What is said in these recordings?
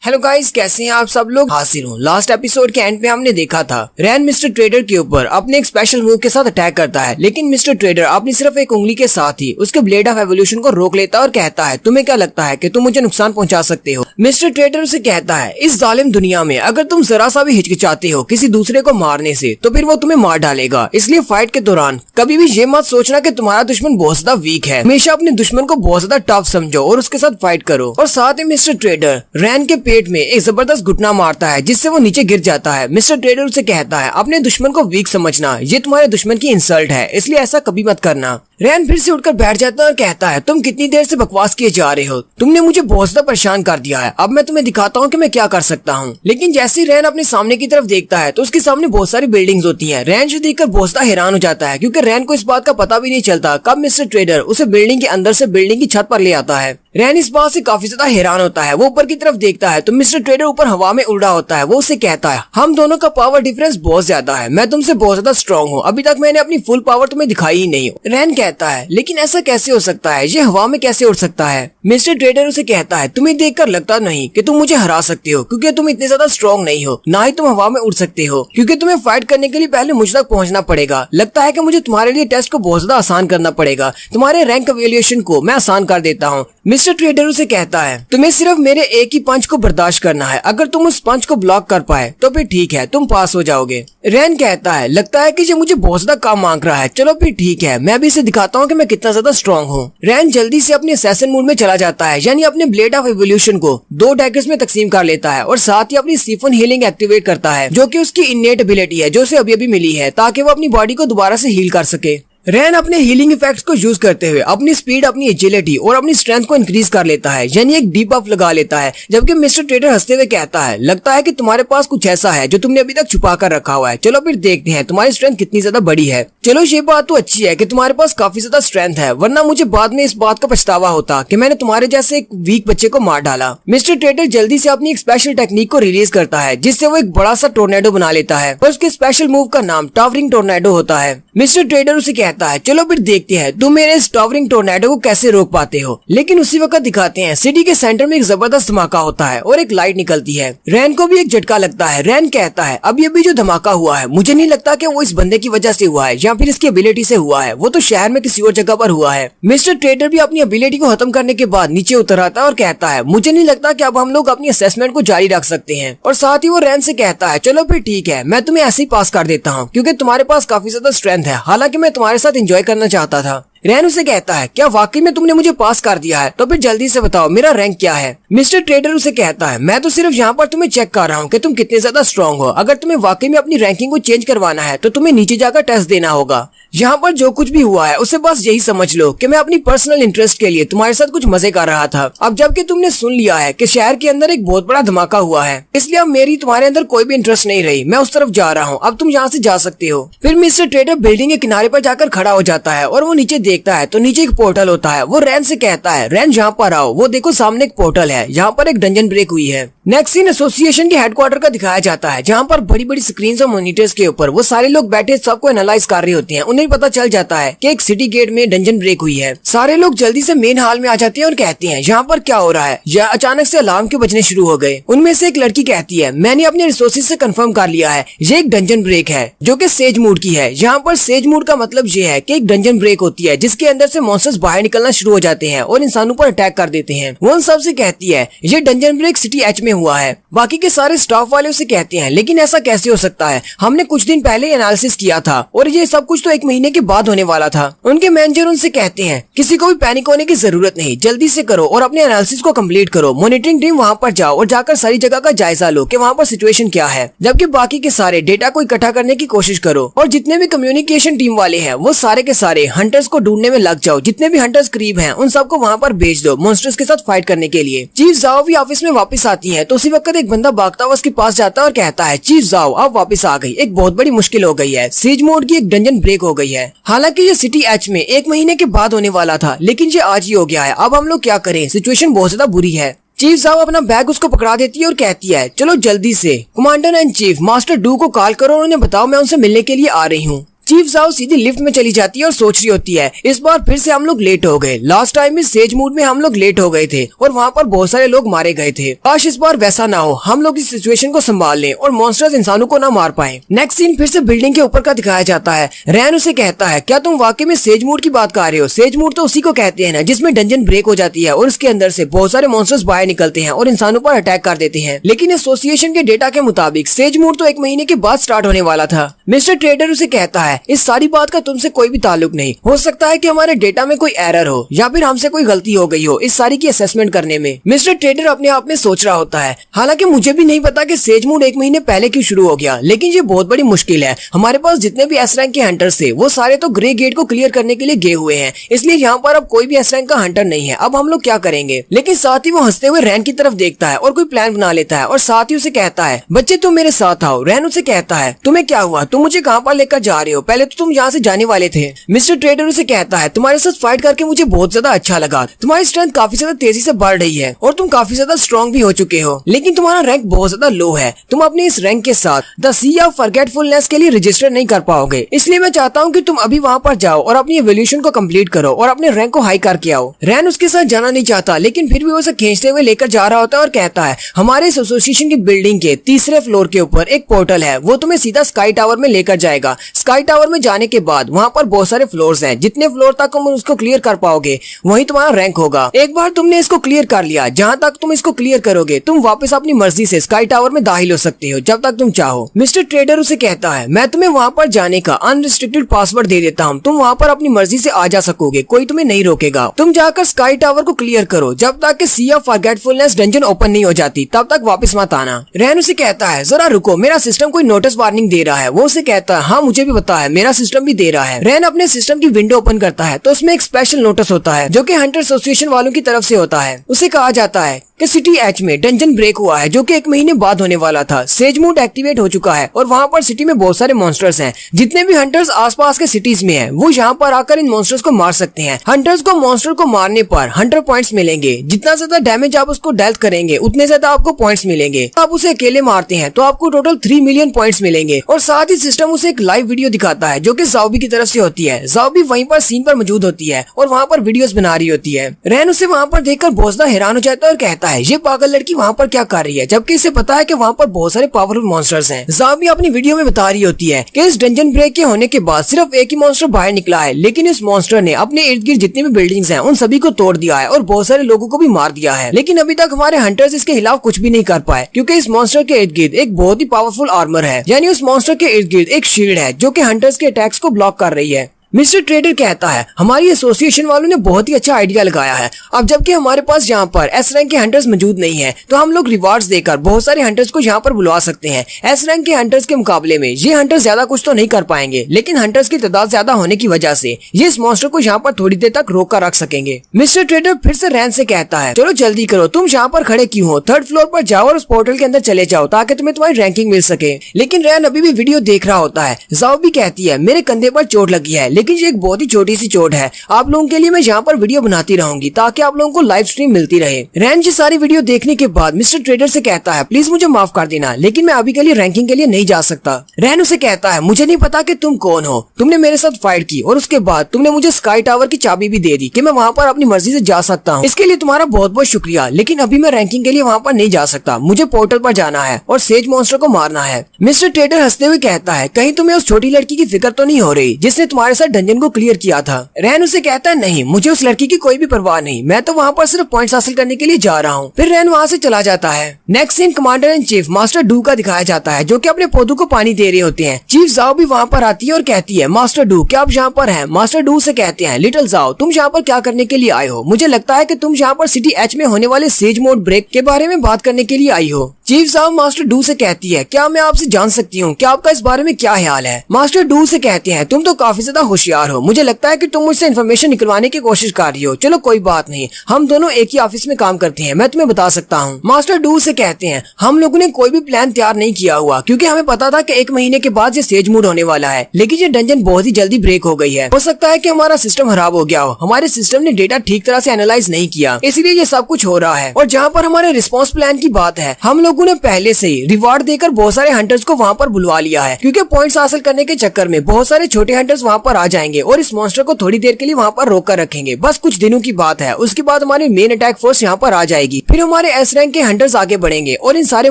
Hello guys, कैसे हैं आप सब लोग। हाजिर हूँ। लास्ट एपिसोड के एंड पे हमने देखा था रैन मिस्टर ट्रेडर के ऊपर अपने एक स्पेशल मूव के साथ अटैक करता है, लेकिन मिस्टर ट्रेडर अपनी सिर्फ एक उंगली के साथ ही उसके ब्लेड ऑफ एवोल्यूशन को रोक लेता है और कहता है, तुम्हें क्या लगता है कि तुम मुझे नुकसान पहुंचा सकते हो। मिस्टर ट्रेडर उसे कहता है, इस जालिम दुनिया में अगर तुम जरा सा भी हिचकिचाते हो किसी दूसरे को मारने से तो फिर वो तुम्हें मार डालेगा। इसलिए फाइट के दौरान कभी भी ये मत सोचना कि तुम्हारा दुश्मन बहुत ज्यादा वीक है। हमेशा अपने दुश्मन को बहुत ज्यादा टफ समझो और उसके साथ फाइट करो। और साथ ही मिस्टर ट्रेडर रैन के पेट में एक जबरदस्त घुटना मारता है जिससे वो नीचे गिर जाता है। मिस्टर ट्रेडर उसे कहता है, अपने दुश्मन को वीक समझना ये तुम्हारे दुश्मन की इंसल्ट है, इसलिए ऐसा कभी मत करना। रैन फिर से उठकर बैठ जाता है और कहता है, तुम कितनी देर से बकवास किए जा रहे हो, तुमने मुझे बहुत ज्यादा परेशान कर दिया है, अब मैं तुम्हें दिखाता हूँ कि मैं क्या कर सकता हूँ। लेकिन जैसे ही रैन अपने सामने की तरफ देखता है तो उसके सामने बहुत सारी बिल्डिंग्स होती हैं। रैन जो देखकर बहुत ज्यादा हैरान हो जाता है क्योंकि रैन को इस बात का पता भी नहीं चलता कब मिस्टर ट्रेडर उसे बिल्डिंग के अंदर से बिल्डिंग की छत पर ले आता है। रैन इस बात से काफी ज्यादा हैरान होता है। वो ऊपर की तरफ देखता है तो मिस्टर ट्रेडर ऊपर हवा में उड़ रहा होता है। वो उसे कहता है, हम दोनों का पावर डिफरेंस बहुत ज्यादा है, मैं तुमसे बहुत ज्यादा स्ट्रॉन्ग हूँ, अभी तक मैंने अपनी फुल पावर तुम्हें दिखाई ही नहीं। रैन कहता है, लेकिन ऐसा कैसे हो सकता है, ये हवा में कैसे उड़ सकता है। मिस्टर ट्रेडर उसे कहता है, तुम्हें देखकर लगता नहीं कि तुम मुझे हरा सकते हो क्योंकि तुम इतने ज्यादा स्ट्रॉन्ग नहीं हो, ना ही तुम हवा में उड़ सकते हो क्योंकि तुम्हें फाइट करने के लिए पहले मुझ तक पहुंचना पड़ेगा। लगता है कि मुझे तुम्हारे लिए टेस्ट को बहुत ज्यादा आसान करना पड़ेगा, तुम्हारे रैंक एवेल्यूएशन को मैं आसान कर देता हूँ। मिस्टर ट्रेडर उसे कहता है, तुम्हें सिर्फ मेरे एक ही पंच को बर्दाश्त करना है, अगर तुम उस पंच को ब्लॉक कर पाए तो फिर ठीक है, तुम पास हो जाओगे। रैन कहता है, लगता है कि ये मुझे बहुत ज्यादा काम मांग रहा है, चलो फिर ठीक है, मैं भी इसे दिखाता हूँ कि मैं कितना ज्यादा स्ट्रॉन्ग हूँ। रैन जल्दी से अपने असैसिन मोड में चला जाता है, यानी अपने ब्लेड ऑफ एवोल्यूशन को 2 डैगर्स में तकसीम कर लेता है और साथ ही अपनी सिफन हीलिंग एक्टिवेट करता है जो कि उसकी इनेट एबिलिटी है जो उसे अभी अभी मिली है ताकि वो अपनी बॉडी को दोबारा से हील कर सके। रैन अपने हीलिंग इफेक्ट्स को यूज करते हुए अपनी स्पीड, अपनी एजिलिटी और अपनी स्ट्रेंथ को इंक्रीज कर लेता है, यानी एक डीप बफ लगा लेता है। जबकि मिस्टर ट्रेडर हंसते हुए कहता है, लगता है कि तुम्हारे पास कुछ ऐसा है जो तुमने अभी तक छुपा कर रखा हुआ है, चलो फिर देखते हैं तुम्हारी स्ट्रेंथ कितनी ज्यादा बड़ी है। चलो ये बात तो अच्छी है कि तुम्हारे पास काफी ज्यादा स्ट्रेंथ है, वरना मुझे बाद में इस बात का पछतावा होता कि मैंने तुम्हारे जैसे एक वीक बच्चे को मार डाला। मिस्टर ट्रेडर जल्दी से अपनी एक स्पेशल टेक्निक को रिलीज करता है जिससे वो एक बड़ा सा टोर्नेडो बना लेता है और उसके स्पेशल मूव का नाम टावरिंग टोर्नेडो होता है। मिस्टर ट्रेडर उसे कहता है, चलो फिर देखते हैं तुम मेरे इस टावरिंग टोर्नेडो को कैसे रोक पाते हो। लेकिन उसी वक्त दिखाते हैं सिटी के सेंटर में एक जबरदस्त धमाका होता है और एक लाइट निकलती है। रैन को भी एक झटका लगता है। रैन कहता है, अभी जो धमाका हुआ है मुझे नहीं लगता कि वो इस बंदे की वजह से हुआ है या फिर इसकी एबिलिटी से हुआ है, वो तो शहर में किसी और जगह पर हुआ है। मिस्टर ट्रेडर भी अपनी एबिलिटी को खत्म करने के बाद नीचे उतर आता है और कहता है, मुझे नहीं लगता कि अब हम लोग अपनी असेसमेंट को जारी रख सकते हैं। और साथ ही वो रैन से कहता है, चलो फिर ठीक है, मैं तुम्हें ऐसे ही पास कर देता हूँ क्योंकि तुम्हारे पास काफी ज्यादा स्ट्रेंथ है, हालांकि मैं तुम्हारे साथ एंजॉय करना चाहता था। रैन उसे कहता है, क्या वाकई में तुमने मुझे पास कर दिया है, तो फिर जल्दी से बताओ मेरा रैंक क्या है। मिस्टर ट्रेडर उसे कहता है, मैं तो सिर्फ यहाँ पर तुम्हें चेक कर रहा हूँ कि तुम कितने ज्यादा स्ट्रॉन्ग हो, अगर तुम्हें वाकई में अपनी रैंकिंग को चेंज करवाना है तो तुम्हें नीचे जाकर टेस्ट देना होगा। यहाँ पर जो कुछ भी हुआ है उसे बस यही समझ लो कि मैं अपनी पर्सनल इंटरेस्ट के लिए तुम्हारे साथ कुछ मजे कर रहा था। अब जबकि तुमने सुन लिया है कि शहर के अंदर एक बहुत बड़ा धमाका हुआ है, इसलिए अब मेरी तुम्हारे अंदर कोई भी इंटरेस्ट नहीं रही, मैं उस तरफ जा रहा हूँ, अब तुम यहाँ से जा सकते हो। फिर मिस्टर ट्रेडर बिल्डिंग के किनारे पर जाकर खड़ा हो जाता है और वो नीचे देखता है तो नीचे एक पोर्टल होता है। वो रैन से कहता है, रैन यहाँ पर आओ, वो देखो सामने एक पोर्टल है, यहाँ पर एक डंजन ब्रेक हुई है। नेक्स्ट सीन एसोसिएशन के हेडक्वार्टर का दिखाया जाता है जहाँ पर बड़ी बड़ी स्क्रीन और मॉनिटर्स के ऊपर वो सारे लोग बैठे सबको एनालाइज कर रहे होते हैं। उन्हें पता चल जाता है कि एक सिटी गेट में डंजन ब्रेक हुई है। सारे लोग जल्दी से मेन हॉल में आ जाते हैं और कहते हैं, यहाँ पर क्या हो रहा है, यह अचानक से अलार्म क्यों बजने शुरू हो गए। उनमें से एक लड़की कहती है, मैंने अपने रिसोर्सेज से कंफर्म कर लिया है, ये एक डंजन ब्रेक है जो कि सेज मूड की है। यहाँ पर सेज मूड का मतलब ये है कि एक डंजन ब्रेक होती है जिसके अंदर से मॉन्स्टर्स बाहर निकलना शुरू हो जाते हैं और इंसानों पर अटैक कर देते हैं। वो उन सबसे कहती है, ये डंजन ब्रेक सिटी एच में हुआ है। बाकी के सारे स्टाफ वाले उसे कहते हैं, लेकिन ऐसा कैसे हो सकता है, हमने कुछ दिन पहले एनालिसिस किया था और ये सब कुछ तो 1 महीने के बाद होने वाला था। उनके मैनेजर उनसे कहते हैं, किसी को भी पैनिक होने की जरूरत नहीं, जल्दी से करो और अपने एनालिसिस को कंप्लीट करो। मॉनिटरिंग टीम वहाँ पर जाओ और जाकर सारी जगह का जायजा लो कि वहाँ पर सिचुएशन क्या है, जबकि बाकी के सारे डेटा को इकट्ठा करने की कोशिश करो। और जितने भी कम्युनिकेशन टीम वाले हैं वो सारे के सारे हंटर्स को ढूंढने में लग जाओ। जितने भी हंटर्स करीब हैं उन सबको वहाँ पर भेज दो मॉन्स्टर्स के साथ फाइट करने के लिए। चीफ जाओ भी ऑफिस में वापस आती है तो उसी वक्त एक बंदा भागता हुआ उसके पास जाता है और कहता है, चीफ जाओ आप वापस आ गई, एक बहुत बड़ी मुश्किल हो गई है, सीज मोड की एक डंजन ब्रेक हो गई है। हालांकि ये सिटी एच में 1 महीने के बाद होने वाला था, लेकिन ये आज ही हो गया है, अब हम लोग क्या करें, सिचुएशन बहुत ज्यादा बुरी है। चीफ साहब अपना बैग उसको पकड़ा देती है और कहती है, चलो जल्दी से commander and chief master do को कॉल करो और उन्हें बताओ मैं उनसे मिलने के लिए आ रही हूँ। चीफ जाओ सीधी लिफ्ट में चली जाती है और सोच रही होती है इस बार फिर से हम लोग लेट हो गए। लास्ट टाइम इस सेज मूड में हम लोग लेट हो गए थे और वहाँ पर बहुत सारे लोग मारे गए थे। काश इस बार वैसा ना हो, हम लोग इस सिचुएशन को संभाल लें और मॉन्स्टर्स इंसानों को ना मार पाए। नेक्स्ट सीन फिर से बिल्डिंग के ऊपर का दिखाया जाता है। रैन उसे कहता है क्या तुम वाकई में सेज मूड की बात कर रहे हो? सेज मूड तो उसी को कहते हैं ना जिसमें डंजन ब्रेक हो जाती है और उसके अंदर से बहुत सारे मॉन्स्टर्स बाहर निकलते हैं और इंसानों पर अटैक कर देते हैं। लेकिन एसोसिएशन के डेटा के मुताबिक सेज मूड तो 1 महीने के बाद स्टार्ट होने वाला था। मिस्टर ट्रेडर उसे कहता है इस सारी बात का तुमसे कोई भी ताल्लुक नहीं, हो सकता है कि हमारे डेटा में कोई एरर हो या फिर हमसे कोई गलती हो गई हो इस सारी की असेसमेंट करने में। मिस्टर ट्रेडर अपने आप में सोच रहा होता है हालांकि मुझे भी नहीं पता कि सेज मूड 1 महीने पहले क्यों शुरू हो गया, लेकिन ये बहुत बड़ी मुश्किल है। हमारे पास जितने भी एस रैंक के हंटर्स थे वो सारे तो ग्रे गेट को क्लियर करने के लिए गए हुए हैं, इसलिए यहाँ पर अब कोई भी एस रैंक का हंटर नहीं है। अब हम लोग क्या करेंगे? लेकिन साथ ही वो हंसते हुए रैन की तरफ देखता है और कोई प्लान बना लेता है और साथ ही उसे कहता है बच्चे तुम मेरे साथ आओ। रैन उसे कहता है तुम्हें क्या हुआ, तुम मुझे कहाँ पर लेकर जा रहे हो? पहले तो तुम यहाँ से जाने वाले थे। मिस्टर ट्रेडर उसे कहता है तुम्हारे साथ फाइट करके मुझे बहुत ज्यादा अच्छा लगा, तुम्हारी स्ट्रेंथ काफी ज्यादा तेजी से बढ़ रही है और तुम काफी ज्यादा स्ट्रॉन्ग भी हो चुके हो, लेकिन तुम्हारा रैंक बहुत ज्यादा लो है। तुम अपने इस रैंक के साथ द सी ऑफ फॉरगेटफुलनेस के लिए रजिस्टर नहीं कर पाओगे, इसलिए मैं चाहता हूँ कि तुम अभी वहाँ पर जाओ और अपनी एवोल्यूशन को कंप्लीट करो और अपने रैंक को हाई करके आओ। रैन उसके साथ जाना नहीं चाहता, लेकिन फिर भी उसे खींचते हुए लेकर जा रहा होता है और कहता है हमारे इस एसोसिएशन की बिल्डिंग के तीसरे फ्लोर के ऊपर एक पोर्टल है, वो तुम्हें सीधा स्काई टावर में लेकर जाएगा। स्काई टावर में जाने के बाद वहाँ पर बहुत सारे फ्लोर्स हैं, जितने फ्लोर तक तुम उसको क्लियर कर पाओगे वही तुम्हारा रैंक होगा। एक बार तुमने इसको क्लियर कर लिया, जहाँ तक तुम इसको क्लियर करोगे तुम वापस अपनी मर्जी से स्काई टावर में दाखिल हो सकते हो जब तक तुम चाहो। मिस्टर ट्रेडर उसे कहता है मैं तुम्हें वहाँ पर जाने का अनरिस्ट्रिक्टेड पासवर्ड दे देता हूँ, तुम वहाँ पर अपनी मर्जी से आ जा सकोगे, कोई तुम्हें नहीं रोकेगा। तुम जाकर स्काई टावर को क्लियर करो, जब तक कि सी ऑफ फॉरगेटफुलनेस डंजन ओपन नहीं हो जाती तब तक वापस मत आना। रैन उसे कहता है जरा रुको, मेरा सिस्टम कोई नोटिस वार्निंग दे रहा है। वो उसे कहता है हाँ मुझे भी पता है, मेरा सिस्टम भी दे रहा है। रैन अपने सिस्टम की विंडो ओपन करता है तो उसमें एक स्पेशल नोटिस होता है जो कि हंटर एसोसिएशन वालों की तरफ से होता है। उसे कहा जाता है कि सिटी एच में डंजन ब्रेक हुआ है जो कि 1 महीने बाद होने वाला था। सेज मूड एक्टिवेट हो चुका है और वहाँ पर सिटी में बहुत सारे मॉन्स्टर्स हैं। जितने भी हंटर्स आसपास के सिटीज में हैं, वो यहाँ पर आकर इन मॉन्स्टर्स को मार सकते हैं। हंटर्स को मॉन्स्टर को मारने पर हंटर पॉइंट्स मिलेंगे, जितना ज्यादा डैमेज आप उसको डेल्थ करेंगे उतने ज्यादा आपको पॉइंट्स मिलेंगे। आप उसे अकेले मारते हैं तो आपको टोटल 3 मिलियन पॉइंट्स मिलेंगे। और साथ ही सिस्टम उसे एक लाइव वीडियो दिखाता है जो कि ज़ॉम्बी की तरफ से होती है। ज़ॉम्बी वहीं पर सीन पर मौजूद होती है और वहाँ पर वीडियोस बना रही होती है। रैन उसे वहाँ पर देखकर बहुत ज्यादा हैरान हो जाता है और कहता है ये पागल लड़की वहाँ पर क्या कर रही है, जबकि इसे पता है कि वहाँ पर बहुत सारे पावरफुल मॉन्स्टर्स हैं। ज़ॉम्बी अपनी वीडियो में बता रही होती है कि इस डंजन ब्रेक के होने के बाद सिर्फ एक ही मॉन्स्टर बाहर निकला है, लेकिन इस मॉन्स्टर ने अपने इर्द गिर्द जितनी भी बिल्डिंग्स हैं उन सभी को तोड़ दिया है और बहुत सारे लोगों को भी मार दिया है। लेकिन अभी तक हमारे हंटर्स इसके खिलाफ कुछ भी नहीं कर पाए, क्योंकि इस मॉन्स्टर के इर्द गिर्द एक बहुत ही पावरफुल आर्मर है, यानी उस मॉन्स्टर के इर्द गिर्द एक शील्ड है जो कि हंटर्स के अटैक्स को ब्लॉक कर रही है। मिस्टर ट्रेडर कहता है हमारी एसोसिएशन वालों ने बहुत ही अच्छा आइडिया लगाया है। अब जबकि हमारे पास यहाँ पर एस रैंक के हंटर्स मौजूद नहीं है तो हम लोग रिवार्ड्स देकर बहुत सारे हंटर्स को यहाँ पर बुलवा सकते हैं। एस रैंक के हंटर्स के मुकाबले में ये हंटर्स ज्यादा कुछ तो नहीं कर पाएंगे, लेकिन हंटर्स की तादाद ज्यादा होने की वजह से ये इस मॉन्स्टर को यहाँ पर थोड़ी देर तक रोक कर रख सकेंगे। मिस्टर ट्रेडर फिर से रैन से कहता है चलो जल्दी करो, तुम यहाँ पर खड़े क्यों हो? 3rd फ्लोर पर जाओ और उस पोर्टल के अंदर चले जाओ ताकि तुम्हें तुम्हारी रैंकिंग मिल सके। लेकिन रैन अभी भी वीडियो देख रहा होता है। ज़ॉम्बी कहती है मेरे कंधे पर चोट लगी है, लेकिन ये एक बहुत ही छोटी सी चोट है। आप लोगों के लिए मैं यहाँ पर वीडियो बनाती रहूंगी ताकि आप लोगों को लाइव स्ट्रीम मिलती रहे। रैन जी सारी वीडियो देखने के बाद मिस्टर ट्रेडर से कहता है प्लीज मुझे माफ कर देना, लेकिन मैं अभी के लिए रैंकिंग के लिए नहीं जा सकता। रैन उसे कहता है मुझे नहीं पता कि तुम कौन हो, तुमने मेरे साथ फाइट की और उसके बाद तुमने मुझे स्काई टावर की चाबी भी दे दी कि मैं वहाँ पर अपनी मर्जी से जा सकता हूँ। इसके लिए तुम्हारा बहुत बहुत शुक्रिया, लेकिन अभी मैं रैंकिंग के लिए वहाँ पर नहीं जा सकता। मुझे पोर्टल पर जाना है और सेज मॉन्स्टर को मारना है। मिस्टर ट्रेडर हंसते हुए कहता है कहीं तुम्हें उस छोटी लड़की की फिक्र तो नहीं हो रही जिसने तुम्हारे साथ डंजन को क्लियर किया था? रैन उसे कहता है नहीं, मुझे उस लड़की की कोई भी परवाह नहीं, मैं तो वहाँ पर सिर्फ पॉइंट्स हासिल करने के लिए जा रहा हूँ। फिर रैन वहाँ से चला जाता है। Next scene commander in chief master डू का दिखाया जाता है जो कि अपने पौधों को पानी दे रहे होते हैं। चीफ जाओ भी वहाँ पर आती है और कहती है मास्टर डू क्या आप यहाँ पर हैं? मास्टर डू से कहते हैं लिटिल जाओ तुम यहाँ पर क्या करने के लिए आए हो? मुझे लगता है कि तुम यहाँ पर सिटी एच में होने वाले सेज मोड ब्रेक के बारे में बात करने के लिए आई हो। चीफ जाओ मास्टर डू से कहती है क्या मैं आपसे जान सकती हूँ क्या आपका इस बारे में क्या ख्याल है? मास्टर डू से कहते हैं तुम तो काफी ज्यादा होशियार हो, मुझे लगता है कि तुम मुझसे इन्फॉर्मेशन निकलवाने की कोशिश कर रही हो। चलो कोई बात नहीं, हम दोनों एक ही ऑफिस में काम करते हैं, मैं तुम्हें बता सकता हूँ। मास्टर डू से कहते हैं हम लोगों ने कोई भी प्लान तैयार नहीं किया हुआ क्योंकि हमें पता था कि 1 महीने के बाद ये सेज मूड होने वाला है, लेकिन ये डंजन बहुत ही जल्दी ब्रेक हो गई है। हो सकता है कि हमारा सिस्टम खराब हो गया हो, हमारे सिस्टम ने डेटा ठीक तरह से एनालाइज नहीं किया, इसलिए ये सब कुछ हो रहा है। और जहाँ पर हमारे रिस्पॉन्स प्लान की बात है, हम लोगों लोगों ने पहले से ही रिवार्ड देकर बहुत सारे हंटर्स को वहाँ पर बुलवा लिया है, क्योंकि पॉइंट्स हासिल करने के चक्कर में बहुत सारे छोटे हंटर्स वहाँ पर आ जाएंगे और इस मॉन्स्टर को थोड़ी देर के लिए वहाँ पर रोक कर रखेंगे। बस कुछ दिनों की बात है, उसके बाद हमारी मेन अटैक फोर्स यहाँ पर आ जाएगी। फिर हमारे एस रैंक के हंटर्स आगे बढ़ेंगे और इन सारे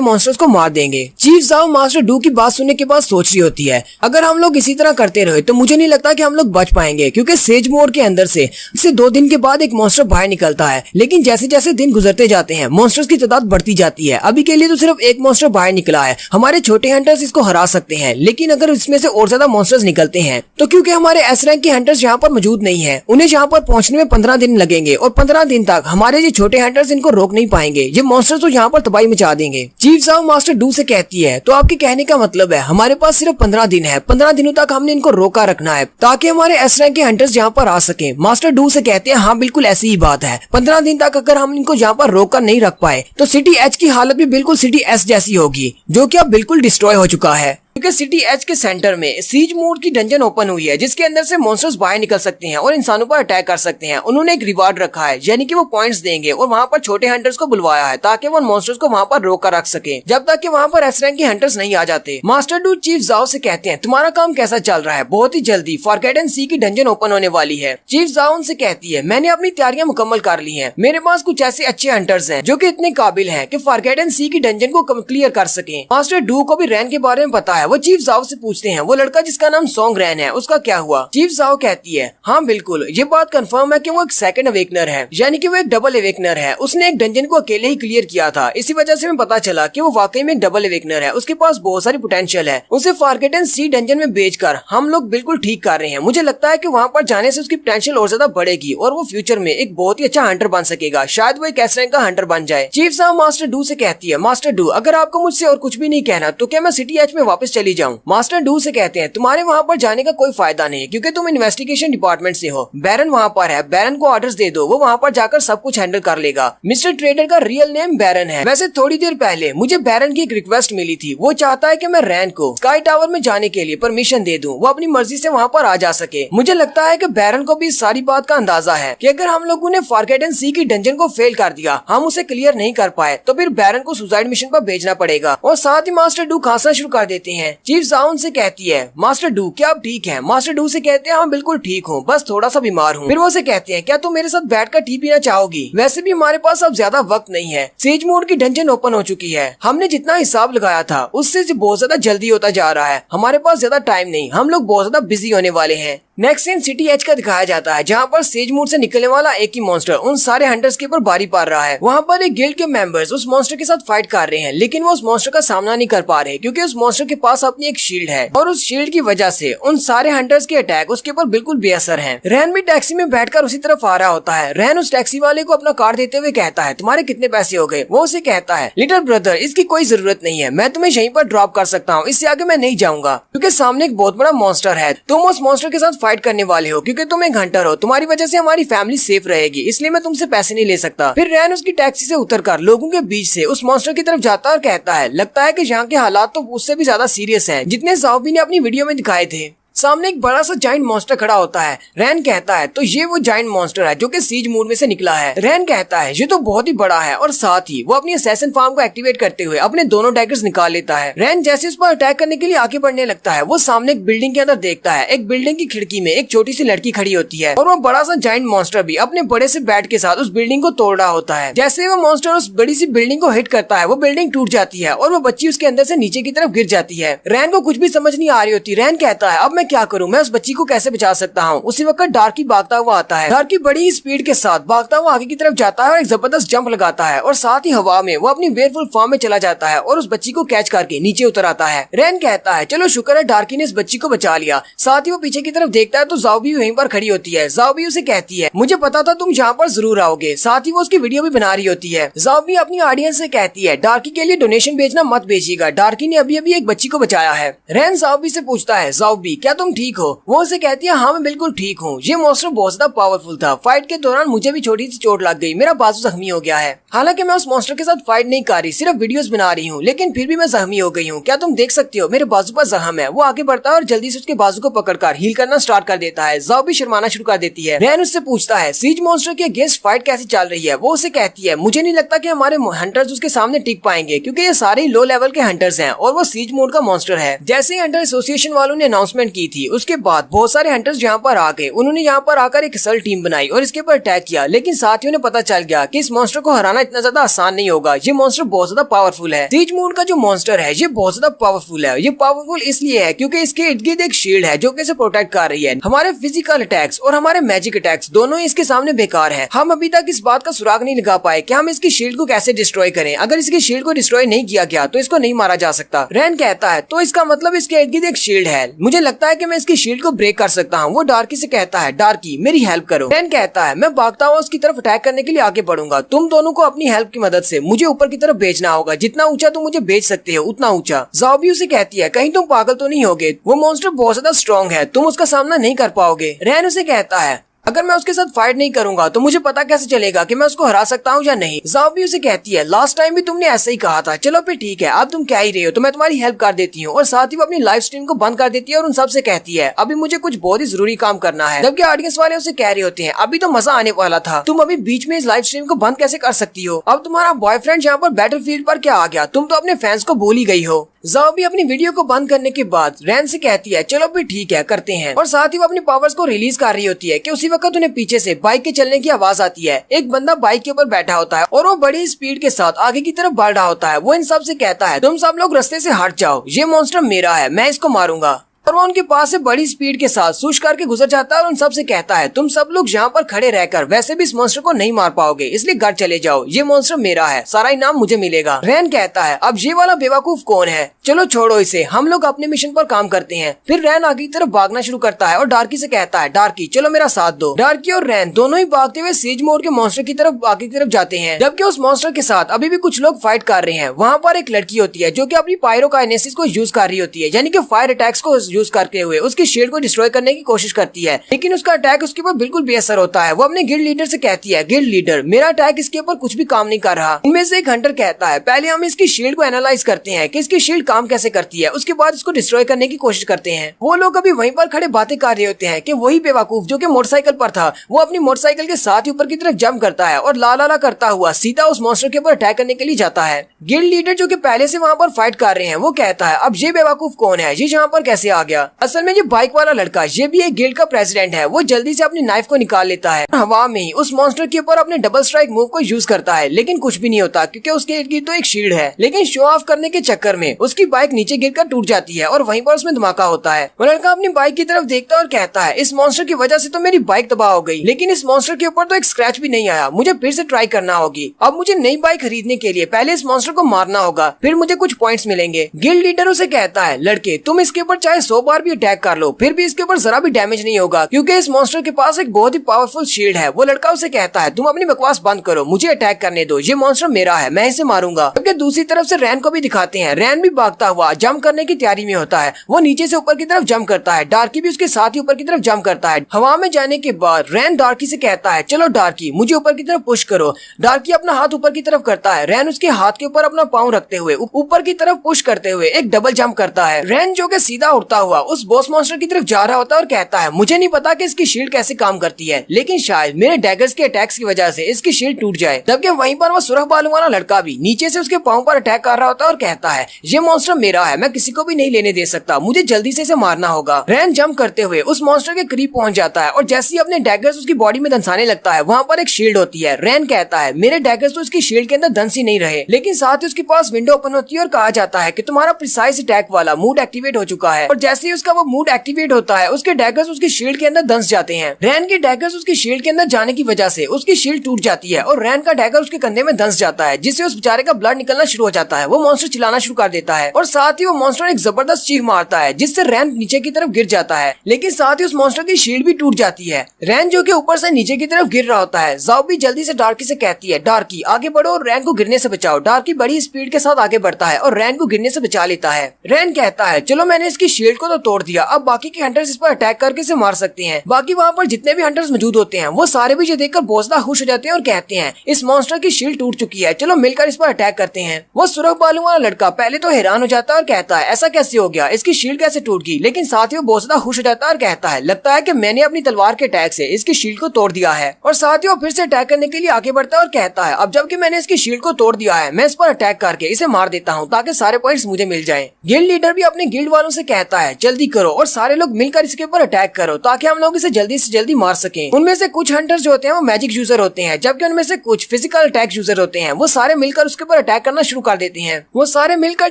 मॉन्स्टर्स को मार देंगे। चीफ जाओ मास्टर डू की बात सुनने के बाद सोच रही होती है, अगर हम लोग इसी तरह करते रहे तो मुझे नहीं लगता कि हम लोग बच पाएंगे, क्योंकि सेज मोड के अंदर से 2 दिन के बाद एक मॉन्स्टर बाहर निकलता है। लेकिन जैसे जैसे दिन गुजरते जाते हैं मॉन्स्टर्स की तादाद बढ़ती जाती है। अभी के लिए तो सिर्फ एक मॉन्स्टर बाहर निकला है। हमारे छोटे हंटर्स इसको हरा सकते हैं, लेकिन अगर इसमें से और ज्यादा मॉन्स्टर्स निकलते हैं तो क्योंकि हमारे एस रैंक के हंटर्स यहाँ पर मौजूद नहीं है, उन्हें यहाँ पर पहुंचने में 15 दिन लगेंगे और 15 दिन तक हमारे ये छोटे हंटर्स इनको रोक नहीं पाएंगे। ये मॉन्स्टर्स तो यहाँ पर तबाही मचा देंगे। चीफ जाओ मास्टर डू से कहती है, तो आपके कहने का मतलब है हमारे पास सिर्फ 15 दिन है, 15 दिनों तक हमने इनको रोका रखना है ताकि हमारे एस रैंक के हंटर्स यहाँ पर आ सके। मास्टर डू से कहते हैं, हाँ बिल्कुल ऐसी ही बात है। 15 दिन तक अगर हम इनको यहाँ पर रोक कर नहीं रख पाए तो सिटी एच की हालत भी बिल्कुल सिटी एस जैसी होगी, जो कि अब बिल्कुल डिस्ट्रॉय हो चुका है। क्योंकि सिटी एच के सेंटर में सीज मोड की डंजन ओपन हुई है, जिसके अंदर से मॉन्स्टर्स बाहर निकल सकते हैं और इंसानों पर अटैक कर सकते हैं। उन्होंने एक रिवार्ड रखा है, यानी कि वो पॉइंट्स देंगे और वहाँ पर छोटे हंटर्स को बुलवाया है ताकि वो मॉन्स्टर्स को वहाँ पर रोक कर रख सके जब तक कि वहाँ पर एस रैंक के हंटर्स नहीं आ जाते। मास्टर डू चीफ जाओ से कहते हैं, तुम्हारा काम कैसा चल रहा है? बहुत ही जल्दी फॉरगेटन सी की डंजन ओपन होने वाली है। चीफ जाओ उनसे कहती है, मैंने अपनी तैयारियां मुकम्मल कर ली है। मेरे पास कुछ ऐसे अच्छे हंटर्स हैं जो कि इतने काबिल हैं कि फॉरगेटन सी की डंजन को क्लियर कर सके। मास्टर डू को भी रैन के बारे में पता है। वो चीफ जाओ से पूछते हैं, वो लड़का जिसका नाम सॉन्ग रैन है उसका क्या हुआ? चीफ जाओ कहती है, हाँ बिल्कुल, ये बात कंफर्म है कि वो एक सेकंड अवेकनर है, यानी कि वो एक डबल अवेकनर है। उसने एक डंजन को अकेले ही क्लियर किया था, इसी वजह से हमें पता चला कि वो वाकई में एक डबल अवेकनर है। उसके पास बहुत सारी पोटेंशियल है। उसे फॉरगेटन सी डंजन में बेचकर हम लोग बिल्कुल ठीक कर रहे हैं। मुझे लगता है कि वहाँ पर जाने से उसकी पोटेंशियल और ज्यादा बढ़ेगी और वो फ्यूचर में एक बहुत ही अच्छा हंटर बन सकेगा। शायद वो एक एस रैंक का हंटर बन जाए। चीफ साहब मास्टर डू से कहती है, मास्टर डू अगर आपको मुझसे और कुछ भी नहीं कहना तो क्या मैं सिटी एच में वापस चली जाऊँ? मास्टर डू से कहते हैं, तुम्हारे वहाँ पर जाने का कोई फायदा नहीं है क्योंकि तुम इन्वेस्टिगेशन डिपार्टमेंट से हो। बैरन वहाँ पर है, बैरन को ऑर्डर्स दे दो, वो वहाँ पर जाकर सब कुछ हैंडल कर लेगा। मिस्टर ट्रेडर का रियल नेम बैरन है। वैसे थोड़ी देर पहले मुझे बैरन की एक रिक्वेस्ट मिली थी। वो चाहता है कि मैं रैन को स्काई टावर में जाने के लिए परमिशन दे दूं, वो अपनी मर्जी से वहाँ पर आ जा सके। मुझे लगता है कि बैरन को भी इस सारी बात का अंदाजा है कि अगर हम लोगों ने फॉरगेटन सी की डंजन को फेल कर दिया, हम उसे क्लियर नहीं कर पाए, तो फिर बैरन को सुसाइड मिशन पर भेजना पड़ेगा। और साथ ही मास्टर डू खांसना शुरू कर देते हैं। चीफ जाउन से कहती है, मास्टर डू क्या आप ठीक है? मास्टर डू से कहते हैं, हाँ बिल्कुल ठीक हूँ, बस थोड़ा सा बीमार हूँ। फिर वो से कहते हैं, क्या तुम मेरे साथ बैठकर टी पीना चाहोगी? वैसे भी हमारे पास अब ज्यादा वक्त नहीं है। सेज मोड की डंजन ओपन हो चुकी है। हमने जितना हिसाब लगाया था उससे बहुत ज्यादा जल्दी होता जा रहा है। हमारे पास ज्यादा टाइम नहीं, हम लोग बहुत ज्यादा बिजी होने वाले हैं। नेक्स्ट सीन सिटी एच का दिखाया जाता है, जहाँ पर सेज मोड से निकलने वाला एक ही मॉन्स्टर उन सारे हंटर्स के ऊपर बारी पार रहा है। वहाँ पर एक गिल्ड के मेंबर्स उस मॉन्स्टर के साथ फाइट कर रहे हैं, लेकिन वो उस मॉन्स्टर का सामना नहीं कर पा रहे क्योंकि उस मॉन्स्टर के पास अपनी एक शील्ड है और उस शील्ड की वजह से उन सारे हंटर्स के अटैक उसके ऊपर बिल्कुल बेअसर हैं। रैन भी टैक्सी में बैठकर उसी तरफ आ रहा होता है। रैन उस टैक्सी वाले को अपना कार्ड देते हुए कहता है, तुम्हारे कितने पैसे हो गए? वो उसे कहता है, लिटिल ब्रदर इसकी कोई जरूरत नहीं है, मैं तुम्हें यहीं पर ड्रॉप कर सकता हूँ, इससे आगे मैं नहीं जाऊंगा क्योंकि सामने एक बहुत बड़ा मॉन्स्टर है। तुम उस मॉन्स्टर के साथ फाइट करने वाले हो क्योंकि तुम एक हंटर हो, तुम्हारी वजह से हमारी फैमिली सेफ रहेगी, इसलिए मैं तुमसे पैसे नहीं ले सकता। फिर रैन उसकी टैक्सी से उतरकर लोगों के बीच से उस मॉन्स्टर की तरफ जाता और कहता है, लगता है कि यहाँ के हालात तो उससे भी ज्यादा सीरियस हैं जितने ज़ाओबी ने अपनी वीडियो में दिखाए थे। सामने एक बड़ा सा जाइंट मॉन्स्टर खड़ा होता है। रैन कहता है, तो ये वो जाइंट मॉन्स्टर है जो कि सीज मोड में से निकला है। रैन कहता है, ये तो बहुत ही बड़ा है, और साथ ही वो अपनी असैसिन फार्म को एक्टिवेट करते हुए अपने दोनों डैगर्स निकाल लेता है। रैन जैसे उस पर अटैक करने के लिए आगे बढ़ने लगता है, वो सामने एक बिल्डिंग के अंदर देखता है। एक बिल्डिंग की खिड़की में एक छोटी सी लड़की खड़ी होती है और वो बड़ा सा जाइंट मॉन्स्टर भी अपने बड़े से बैट के साथ उस बिल्डिंग को तोड़ रहा होता है। जैसे वो मॉन्स्टर उस बड़ी सी बिल्डिंग को हिट करता है, वो बिल्डिंग टूट जाती है और वो बच्ची उसके अंदर से नीचे की तरफ गिर जाती है। रैन को कुछ भी समझ नहीं आ रही होती। रैन कहता है, अब मैं क्या करूँ, मैं उस बच्ची को कैसे बचा सकता हूँ? उसी वक्त डार्की भागता हुआ आता है। डार्की बड़ी ही स्पीड के साथ भागता हुआ आगे की तरफ जाता है और एक जबरदस्त जंप लगाता है और साथ ही हवा में वो अपनी वेयरवुल्फ फॉर्म में चला जाता है और उस बच्ची को कैच करके नीचे उतर आता है। रैन कहता है, चलो शुक्र है डार्की ने इस बच्ची को बचा लिया। साथ ही वो पीछे की तरफ देखता है तो ज़ाओबी वहीं पर खड़ी होती है। ज़ाओबी उसे कहती है, मुझे पता था तुम यहाँ पर जरूर आओगे। साथ ही वो उसकी वीडियो भी बना रही होती है। ज़ाओबी अपनी ऑडियंस से कहती है, डार्की के लिए डोनेशन भेजना मत भेजिएगा, डार्की ने अभी अभी एक बच्ची को बचाया है। रैन ज़ाओबी से पूछता है, ज़ाओबी क्या तुम ठीक हो? वो उसे कहती है हाँ मैं बिल्कुल ठीक हूँ। ये मॉन्स्टर बहुत ज्यादा पावरफुल था। फाइट के दौरान मुझे भी छोटी सी चोट लग गई, मेरा बाजू जख्मी हो गया है। हालांकि मैं उस मॉन्स्टर के साथ फाइट नहीं कर रही, सिर्फ वीडियोस बना रही हूँ, लेकिन फिर भी मैं जख्मी हो गई हूँ। क्या तुम देख सकते हो मेरे बाजू पर जख्म है? वो आगे बढ़ता है और जल्दी से उसके बाजू को पकड़कर हील करना स्टार्ट कर देता है। ज़ाओ भी शर्माना शुरू कर देती है। रैन उससे पूछता है सीज मॉन्स्टर के अगेंस्ट फाइट कैसी चल रही है? वो उसे कहती है मुझे नहीं लगता कि हमारे हंटर्स उसके सामने टिक पाएंगे, क्योंकि ये सारे लो लेवल के हंटर्स हैं और वो सीज मोड का मॉन्स्टर है। जैसे ही हंटर एसोसिएशन वालों ने अनाउंसमेंट की थी, उसके बाद बहुत सारे हंटर्स यहाँ पर आ गए। उन्होंने यहाँ पर आकर एक असल टीम बनाई और इसके ऊपर अटैक किया, लेकिन साथियों ने पता चल गया कि इस मॉन्स्टर को हराना इतना ज्यादा आसान नहीं होगा। ये मॉन्स्टर बहुत ज्यादा पावरफुल है। सीज मोड का जो मॉन्स्टर है ये बहुत ज्यादा पावरफुल है। ये पावरफुल इसलिए है क्योंकि इसके इर्द गिर्द एक शील्ड है जो कि इसे प्रोटेक्ट कर रही है। हमारे फिजिकल अटैक्स और हमारे मैजिक अटैक्स दोनों ही इसके सामने बेकार है। हम अभी तक इस बात का सुराग नहीं लगा पाए कि हम इसकी शील्ड को कैसे डिस्ट्रॉय करें। अगर इसकी शील्ड को डिस्ट्रॉय नहीं किया गया तो इसको नहीं मारा जा सकता। रैन कहता है तो इसका मतलब इसके इर्द गिर्द एक शील्ड है। मुझे लगता है कि मैं इसकी शील्ड को ब्रेक कर सकता हूँ। वो डार्की से कहता है डार्की मेरी हेल्प करो। रैन कहता है मैं भागता हुआ उसकी तरफ अटैक करने के लिए आगे बढ़ूंगा। तुम दोनों को अपनी हेल्प की मदद से मुझे ऊपर की तरफ भेजना होगा। जितना ऊंचा तुम मुझे भेज सकते हो उतना ऊंचा। ज़ाओ भी उसे कहती है कहीं तुम पागल तो नहीं होगे? वो मॉन्स्टर बहुत ज्यादा स्ट्रॉन्ग है, तुम उसका सामना नहीं कर पाओगे। रैन उसे कहता है अगर मैं उसके साथ फाइट नहीं करूंगा तो मुझे पता कैसे चलेगा कि मैं उसको हरा सकता हूँ या नहीं? ज़ाओ भी उसे कहती है लास्ट टाइम भी तुमने ऐसा ही कहा था। चलो फिर ठीक है, अब तुम क्या ही रहे हो तो मैं तुम्हारी हेल्प कर देती हूँ। और साथ ही वो अपनी लाइव स्ट्रीम को बंद कर देती है और उन सब से कहती है अभी मुझे कुछ बहुत ही जरूरी काम करना है। जबकि ऑडियंस वाले उसे कह रहे होते हैं अभी तो मजा आने वाला था, तुम अभी बीच में इस लाइव स्ट्रीम को बंद कैसे कर सकती हो? अब तुम्हारा बॉयफ्रेंड यहाँ पर बैटलफील्ड पर क्या आ गया? तुम तो अपने फैंस को भूल ही गई हो। ज़ाओ भी अपनी वीडियो को बंद करने के बाद रैन से कहती है चलो भी ठीक है करते हैं। और साथ ही वो अपनी पावर्स को रिलीज कर रही होती है कि उसी वक्त उन्हें पीछे से बाइक के चलने की आवाज आती है। एक बंदा बाइक के ऊपर बैठा होता है और वो बड़ी स्पीड के साथ आगे की तरफ बढ़ रहा होता है। वो इन सब से कहता है तुम सब लोग रास्ते से हट जाओ, ये मॉन्स्टर मेरा है, मैं इसको मारूंगा। और वो उनके पास से बड़ी स्पीड के साथ सूश करके गुजर जाता है और उन सब से कहता है तुम सब लोग यहाँ पर खड़े रहकर वैसे भी इस मॉन्स्टर को नहीं मार पाओगे, इसलिए घर चले जाओ, ये मॉन्स्टर मेरा है, सारा इनाम मुझे मिलेगा। रैन कहता है अब ये वाला बेवकूफ कौन है? चलो छोड़ो इसे, हम लोग अपने मिशन पर काम करते हैं। फिर रैन आगे की तरफ भागना शुरू करता है और डार्की से कहता है डार्की चलो मेरा साथ दो। डार्की और रैन दोनों ही भागते हुए सीज मोड के मॉन्स्टर की तरफ आगे की तरफ जाते हैं। जबकि उस मॉन्स्टर के साथ अभी भी कुछ लोग फाइट कर रहे हैं। वहाँ पर एक लड़की होती है जो की अपनी पायरोकाइनेसिस को यूज कर रही होती है, यानी कि फायर अटैक्स को यूज करते हुए उसकी शील्ड को डिस्ट्रॉय करने की कोशिश करती है, लेकिन उसका अटैक उसके ऊपर बिल्कुल बेअसर होता है। वो अपने गिल्ड लीडर से कहती है गिल्ड लीडर मेरा अटैक इसके ऊपर कुछ भी काम नहीं कर रहा। इनमें से एक हंटर कहता है पहले हम इसकी शील्ड को एनालाइज करते हैं कि इसकी शील्ड काम कैसे करती है, उसके बाद इसको डिस्ट्रॉय करने की कोशिश करते हैं। वो लोग अभी वहीं पर खड़े बातें कर रहे होते हैं कि वही बेवकूफ जो कि मोटरसाइकिल पर था वो अपनी मोटरसाइकिल के साथ ही ऊपर की तरफ जंप करता है और ला ला ला करता हुआ सीधा उस मॉन्स्टर के ऊपर अटैक करने के लिए जाता है। गिल्ड लीडर जो कि पहले से वहाँ पर फाइट कर रहे हैं वो कहता है अब ये बेवकूफ कौन है, ये यहाँ पर कैसे आ गया? असल में ये बाइक वाला लड़का ये भी एक गिल्ड का प्रेसिडेंट है। वो जल्दी से अपनी नाइफ को निकाल लेता है, हवा में ही उस मॉन्स्टर के ऊपर अपने डबल स्ट्राइक मूव को यूज करता है, लेकिन कुछ भी नहीं होता क्योंकि उसके इर्द गिर्द तो एक शील्ड है। लेकिन शो ऑफ करने के चक्कर में उसकी बाइक नीचे गिरकर टूट जाती है और वहीं पर उसमें धमाका होता है। वो लड़का अपनी बाइक की तरफ देखता है और कहता है इस मॉन्स्टर की वजह से तो मेरी बाइक तबाह हो गई, लेकिन इस मॉन्स्टर के ऊपर तो एक स्क्रैच भी नहीं आया, मुझे फिर से ट्राई करना होगी। अब मुझे नई बाइक खरीदने के लिए पहले इस मॉन्स्टर को मारना होगा, फिर मुझे कुछ पॉइंट्स मिलेंगे। गिल्ड लीडर उसे कहता है लड़के तुम इसके ऊपर चाहे 100 बार भी अटैक कर लो फिर भी इसके ऊपर जरा भी डैमेज नहीं होगा, क्योंकि इस मॉन्स्टर के पास एक बहुत ही पावरफुल शील्ड है। वो लड़का उसे कहता है तुम अपनी बकवास बंद करो, मुझे अटैक करने दो, ये मॉन्स्टर मेरा है, मैं इसे मारूंगा। जबकि दूसरी तरफ से रैन को भी दिखाते हैं। रैन भी भागता हुआ जंप करने की तैयारी में होता है। वो नीचे से ऊपर की तरफ जंप करता है, डार्की भी उसके साथ ही ऊपर की तरफ जंप करता है। हवा में जाने के बाद रैन डार्की से कहता है चलो डार्की मुझे ऊपर की तरफ पुश करो। डार्की अपना हाथ ऊपर की तरफ करता है। रैन उसके हाथ के ऊपर अपना पाँव रखते हुए ऊपर की तरफ पुश करते हुए एक डबल जंप करता है। रैन जो कि सीधा उड़ता हुआ उस बॉस मॉन्स्टर की तरफ जा रहा होता है और कहता है मुझे नहीं पता कि इसकी शील्ड कैसे काम करती है, लेकिन शायद मेरे डैगर्स के अटैक्स की वजह से इसकी शील्ड टूट जाए। जबकि वहीं पर वो सुरख बालों वाला लड़का भी नीचे से उसके पाँव पर अटैक कर रहा होता है और कहता है ये मॉन्स्टर मेरा है, मैं किसी को भी नहीं लेने दे सकता, मुझे जल्दी से इसे मारना होगा। रैन जंप करते हुए उस मॉन्स्टर के करीब पहुंच जाता है और जैसे ही अपने डैगर्स उसकी बॉडी में दंसाने लगता है वहाँ पर एक शील्ड होती है। रैन कहता है मेरे डैगर्स तो उसकी शील्ड के अंदर दंस ही नहीं रहे, लेकिन साथ ही उसके पास विंडो ओपन होती है और कहा जाता है कि तुम्हारा प्रिसाइज अटैक वाला मूड एक्टिवेट हो चुका है। और जैसे ही उसका वो मूड एक्टिवेट होता है उसके डैगर्स उसकी शील्ड के अंदर दंस जाते हैं। रैन के डैगर्स उसकी शील्ड के अंदर जाने की वजह से उसकी शील्ड टूट जाती है और रैन का डैगर उसके कंधे में दंस जाता है, जिससे उस बेचारे का ब्लड निकलना शुरू हो जाता है। वो मॉन्स्टर चिल्लाना शुरू कर देता है और साथ ही वो मॉन्स्टर एक जबरदस्त चीख मारता है जिससे रैन नीचे की तरफ गिर जाता है, लेकिन साथ ही उस मॉन्स्टर की शील्ड भी टूट जाती है। रैन जो कि ऊपर से नीचे की तरफ गिर रहा होता है। ज़ाओ भी जल्दी से डार्की से कहती है डार्की आगे बढ़ो और रैन को गिरने से बचाओ। डार्की बड़ी स्पीड के साथ आगे बढ़ता है और रैन को गिरने से बचा लेता है। रैन कहता है चलो मैंने इसकी शील्ड शील्ड को तो तोड़ दिया, अब बाकी के हंटर्स इस पर अटैक करके इसे मार सकते हैं। बाकी वहाँ पर जितने भी हंटर्स मौजूद होते हैं वो सारे भी ये देखकर बहुत ज्यादा खुश हो जाते हैं और कहते हैं इस मॉन्स्टर की शील्ड टूट चुकी है, चलो मिलकर इस पर अटैक करते हैं। वो सुरख बालों वाला लड़का पहले तो हैरान हो जाता है और कहता है ऐसा कैसे हो गया, इसकी शील्ड कैसे टूट गई, लेकिन साथ ही वो बहुत ज्यादा खुश हो जाता है और कहता है लगता है कि मैंने अपनी तलवार के अटैक से इसकी शील्ड को तोड़ दिया है। और साथ ही वो फिर से अटैक करने के लिए आगे बढ़ता है और कहता है अब जबकि मैंने इसकी शील्ड को तोड़ दिया है, मैं इस पर अटैक करके इसे मार देता हूँ ताकि सारे पॉइंट्स मुझे मिल जाए। गिल्ड लीडर भी अपने गिल्ड वालों से कहता है जल्दी करो और सारे लोग मिलकर इसके ऊपर अटैक करो ताकि हम लोग इसे जल्दी से जल्दी मार सकें। उनमें से कुछ हंटर्स जो होते हैं वो मैजिक यूजर होते हैं, जबकि उनमें से कुछ फिजिकल अटैक यूजर होते हैं। वो सारे मिलकर उसके ऊपर अटैक करना शुरू कर देते हैं। वो सारे मिलकर